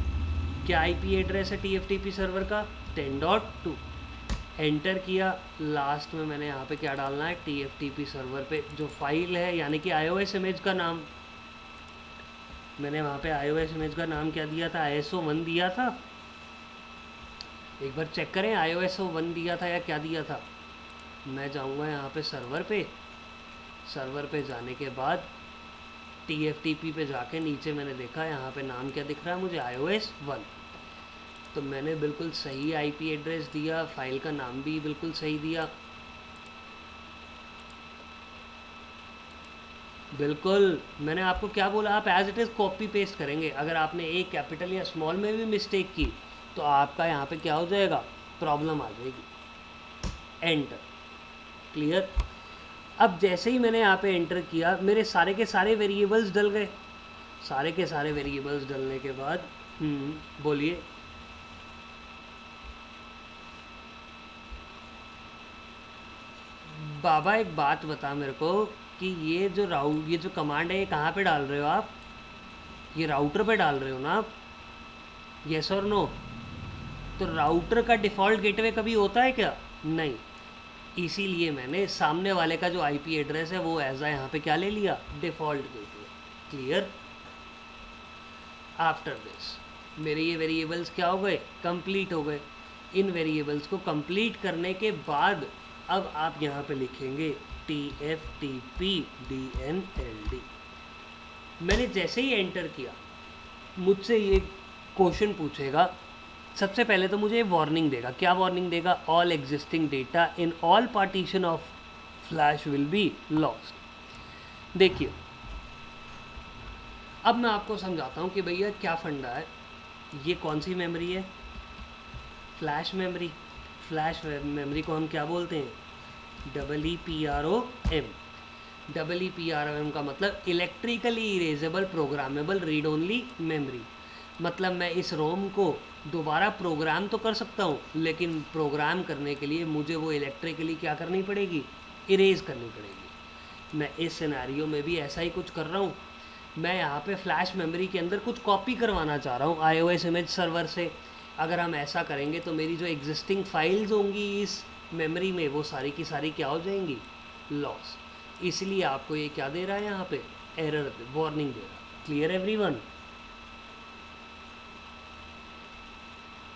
Speaker 1: क्या IP एड्रेस है TFTP सर्वर का, 10.2, एंटर किया। लास्ट में मैंने यहाँ पे क्या डालना है, TFTP सर्वर पे जो फाइल है यानी कि iOS इमेज का नाम, मैंने वहाँ पे iOS इमेज का नाम क्या दिया था, ISO1 दिया था। एक बार चेक करें ISO1 दिया था या क्या दिया था। मैं जाऊँगा यहाँ पे सर्वर पे, सर्वर पे जाने के बाद TFTP पे जाके नीचे मैंने देखा यहाँ पे नाम क्या दिख रहा है मुझे, iOS1। तो मैंने बिल्कुल सही IP एड्रेस दिया, फाइल का नाम भी बिल्कुल सही दिया। बिल्कुल, मैंने आपको क्या बोला, आप as it is copy paste करेंगे। अगर आपने एक कैपिटल या स्मॉल में भी मिस्टेक की तो आपका यहाँ पे क्या हो जाएगा, प्रॉब्लम आ जाएगी। एंटर। क्लियर? अब जैसे ही मैंने यहाँ पे एंटर किया, मेरे सारे के सारे वेरिएबल्स डल गए। सारे के सारे वेरिएबल्स डलने के बाद बोलिए। बाबा एक बात बता मेरे को कि ये जो कमांड है ये कहाँ पे डाल रहे हो आप? ये राउटर पे डाल रहे हो ना आप? यस और नो? तो राउटर का डिफ़ॉल्ट गेटवे कभी होता है क्या? नहीं। इसीलिए मैंने सामने वाले का जो आईपी एड्रेस है वो एज आ यहाँ पे क्या ले लिया? Default gateway. Clear? After this मेरे ये वेरिएबल्स क्या हो गए? कंप्लीट हो गए। इन वेरिएबल्स को कंप्लीट करने के बाद अब आप यहाँ पे लिखेंगे TFTP-DNLD। मैंने जैसे ही एंटर किया, मुझसे ये क्वेश्चन पूछेगा। सबसे पहले तो मुझे वार्निंग देगा। क्या वार्निंग देगा? All existing data in all partition of flash will be lost. देखिए, अब मैं आपको समझाता हूँ कि भैया क्या फंडा है। ये कौन सी मेमोरी है? Flash memory. फ्लैश मेमोरी को हम क्या बोलते हैं? EEPROM। EEPROM का मतलब electrically erasable programmable read only memory. मतलब मैं इस रोम को दोबारा प्रोग्राम तो कर सकता हूँ, लेकिन प्रोग्राम करने के लिए मुझे वो इलेक्ट्रिकली क्या करनी पड़ेगी? इरेज करनी पड़ेगी। मैं इस सिनेरियो में भी ऐसा ही कुछ कर रहा हूँ। मैं यहाँ पे फ्लैश मेमोरी के अंदर कुछ कॉपी करवाना चाह रहा हूँ iOS इमेज सर्वर से। अगर हम ऐसा करेंगे तो मेरी जो एग्जिस्टिंग फाइल्स होंगी इस मेमोरी में, वो सारी की सारी क्या हो जाएंगी? लॉस। इसलिए आपको ये क्या दे रहा है यहाँ पे? एरर वार्निंग दे रहा है। Clear everyone?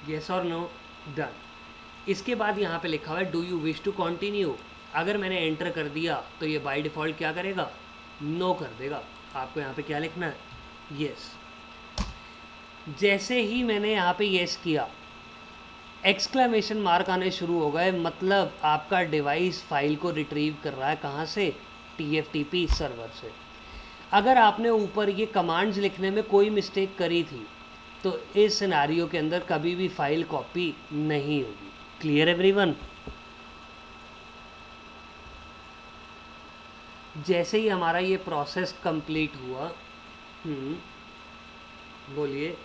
Speaker 1: येस और नो? डन। इसके बाद यहाँ पे लिखा हुआ है do you wish to continue. अगर मैंने एंटर कर दिया तो ये बाय डिफ़ॉल्ट क्या करेगा? नो कर देगा। आपको यहाँ पे क्या लिखना है? यस। जैसे ही मैंने यहाँ पे यस किया, एक्सक्लेमेशन मार्क आने शुरू हो गए। मतलब आपका डिवाइस फाइल को रिट्रीव कर रहा है कहाँ से? TFTP सर्वर से। अगर आपने ऊपर ये कमांड्स लिखने में कोई मिस्टेक करी थी तो इस सिनेरियो के अंदर कभी भी फाइल कॉपी नहीं होगी। Clear everyone? जैसे ही हमारा ये प्रोसेस कंप्लीट हुआ, बोलिए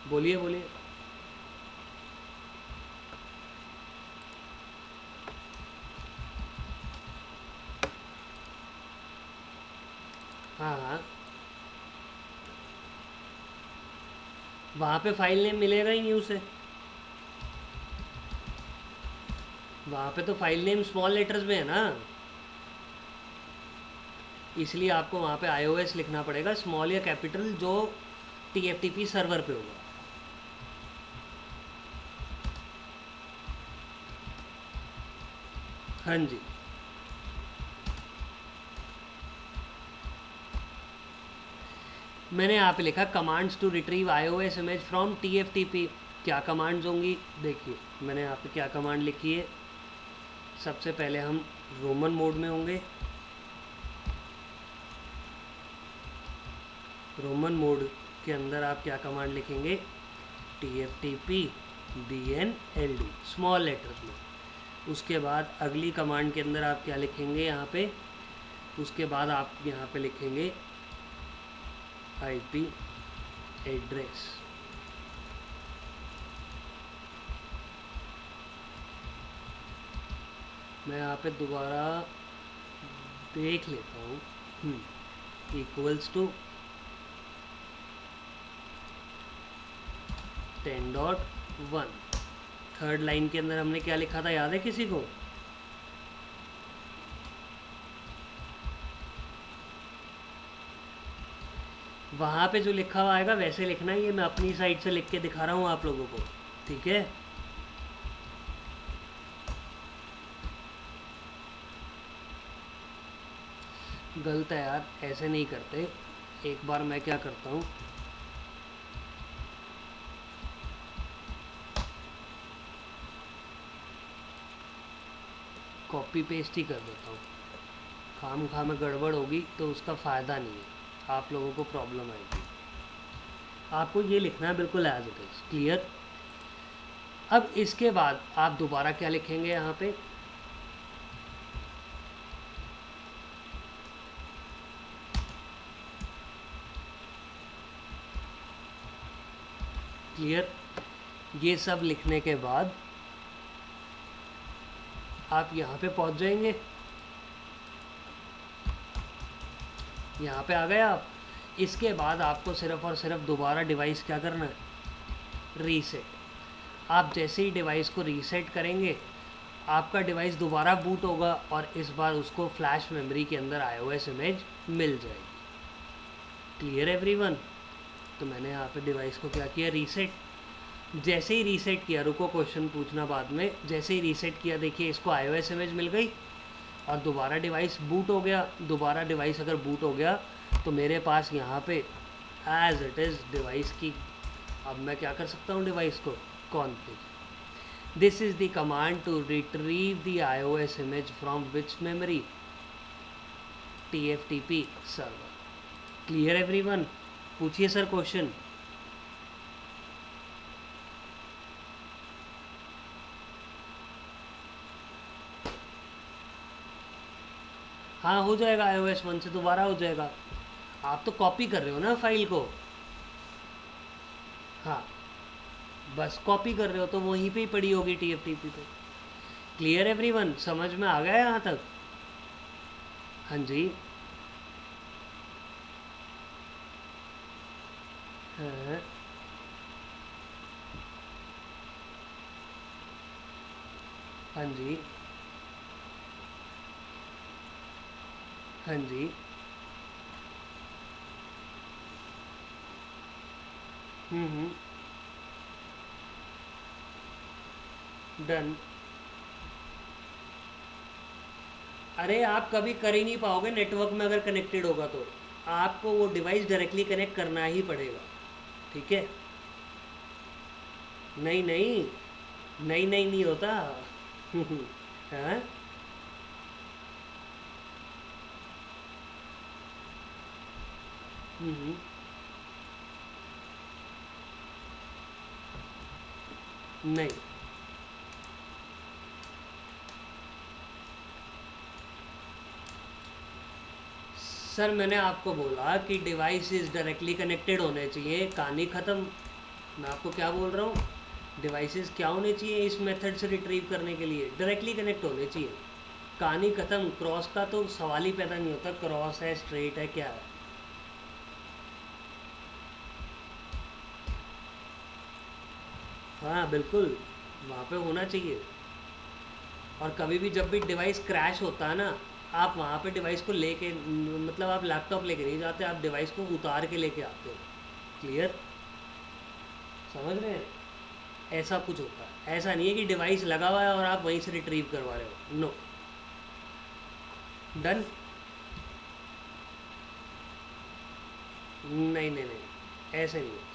Speaker 1: बोलिए बोलिए। हाँ हाँ, वहाँ पे फाइल नेम मिलेगा ही नहीं उसे। वहाँ पे तो फाइल नेम स्मॉल लेटर्स में है ना, इसलिए आपको वहाँ पे iOS लिखना पड़ेगा, स्मॉल या कैपिटल, जो TFTP सर्वर पे होगा। हाँ जी। मैंने यहाँ पे लिखा commands to retrieve iOS image from TFTP। क्या कमांड्स होंगी? देखिए, मैंने यहाँ पे क्या कमांड लिखी है। सबसे पहले हम रोमन मोड में होंगे। रोमन मोड के अंदर आप क्या कमांड लिखेंगे? TFTP-DNLD स्मॉल लेटर्स में। उसके बाद अगली कमांड के अंदर आप क्या लिखेंगे यहाँ पे? उसके बाद आप यहाँ पे लिखेंगे IP एड्रेस। मैं यहाँ पे दोबारा देख लेता हूँ। Equals to 10.1। थर्ड लाइन के अंदर हमने क्या लिखा था, याद है किसी को? वहाँ पे जो लिखा हुआ आएगा वैसे लिखना है। ये मैं अपनी साइड से लिख के दिखा रहा हूँ आप लोगों को, ठीक है? गलत है यार, ऐसे नहीं करते। एक बार मैं क्या करता हूँ, कॉपी पेस्ट ही कर देता हूँ। खाम खा में गड़बड़ होगी तो उसका फ़ायदा नहीं है, आप लोगों को प्रॉब्लम आएगी। आपको ये लिखना है बिल्कुल एज इट इज़। क्लियर? अब इसके बाद आप दोबारा क्या लिखेंगे यहाँ पे? क्लियर। ये सब लिखने के बाद आप यहाँ पे पहुँच जाएंगे। यहाँ पे आ गए आप। इसके बाद आपको सिर्फ़ और सिर्फ दोबारा डिवाइस क्या करना है, रीसेट। आप जैसे ही डिवाइस को रीसेट करेंगे आपका डिवाइस दोबारा बूट होगा और इस बार उसको फ्लैश मेमोरी के अंदर iOS इमेज मिल जाएगी। Clear everyone. तो मैंने यहाँ पे डिवाइस को क्या किया, रीसेट। जैसे ही रीसेट किया, रुको क्वेश्चन पूछना बाद में, जैसे ही रीसेट किया देखिए इसको iOS इमेज मिल गई और दोबारा डिवाइस बूट हो गया। दोबारा डिवाइस अगर बूट हो गया तो मेरे पास यहाँ पे एज इट इज़ डिवाइस की, अब मैं क्या कर सकता हूँ डिवाइस को config. This is the command to retrieve the iOS image from which memory, TFTP server. Clear everyone. पूछिए सर क्वेश्चन। हाँ हो जाएगा, iOS 1 से दोबारा हो जाएगा। आप तो कॉपी कर रहे हो ना फाइल को। हाँ बस कॉपी कर रहे हो तो वहीं पे ही पड़ी होगी TFTP पे। क्लियर एवरीवन, समझ में आ गया यहाँ तक? हाँ जी। हाँ हाँ जी। हाँ जी। हम्म। डन। अरे आप कभी कर ही नहीं पाओगे नेटवर्क में, अगर कनेक्टेड होगा तो आपको वो डिवाइस डायरेक्टली कनेक्ट करना ही पड़ेगा। ठीक है। नहीं नहीं, नहीं नहीं नहीं होता। हाँ। हम्म। नहीं सर, मैंने आपको बोला कि डिवाइसेस डायरेक्टली कनेक्टेड होने चाहिए, कहानी ख़त्म। मैं आपको क्या बोल रहा हूँ, डिवाइसेस क्या होने चाहिए इस मेथड से रिट्रीव करने के लिए, डायरेक्टली कनेक्ट होने चाहिए। कहानी ख़त्म। क्रॉस का तो सवाल ही पैदा नहीं होता, क्रॉस है स्ट्रेट है क्या है। हाँ बिल्कुल, वहाँ पे होना चाहिए। और कभी भी जब भी डिवाइस क्रैश होता है ना, आप वहाँ पे डिवाइस को लेके, मतलब आप लैपटॉप लेके नहीं जाते, आप डिवाइस को उतार के लेके आते हो। क्लियर। समझ रहे हैं? ऐसा कुछ होता है, ऐसा नहीं है कि डिवाइस लगा हुआ है और आप वहीं से रिट्रीव करवा रहे हो। नो। डन। नहीं नहीं नहीं, ऐसे नहीं।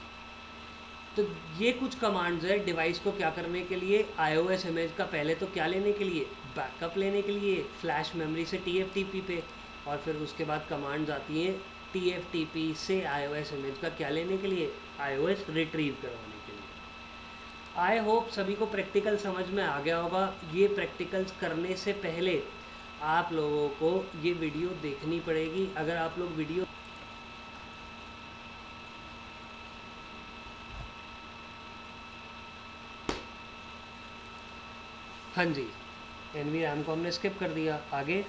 Speaker 1: तो ये कुछ कमांड्स है डिवाइस को क्या करने के लिए, iOS इमेज का पहले तो क्या लेने के लिए, बैकअप लेने के लिए फ्लैश मेमोरी से TFTP पे, और फिर उसके बाद कमांड्स आती हैं TFTP से iOS इमेज का क्या लेने के लिए, iOS रिट्रीव करवाने के लिए। आई होप सभी को प्रैक्टिकल समझ में आ गया होगा। ये प्रैक्टिकल्स करने से पहले आप लोगों को ये वीडियो देखनी पड़ेगी। अगर आप लोग वीडियो, हाँ जी, NVRAM को हमने स्किप कर दिया। आगे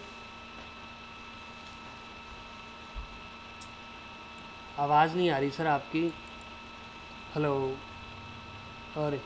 Speaker 1: आवाज़ नहीं आ रही सर आपकी। हेलो। अरे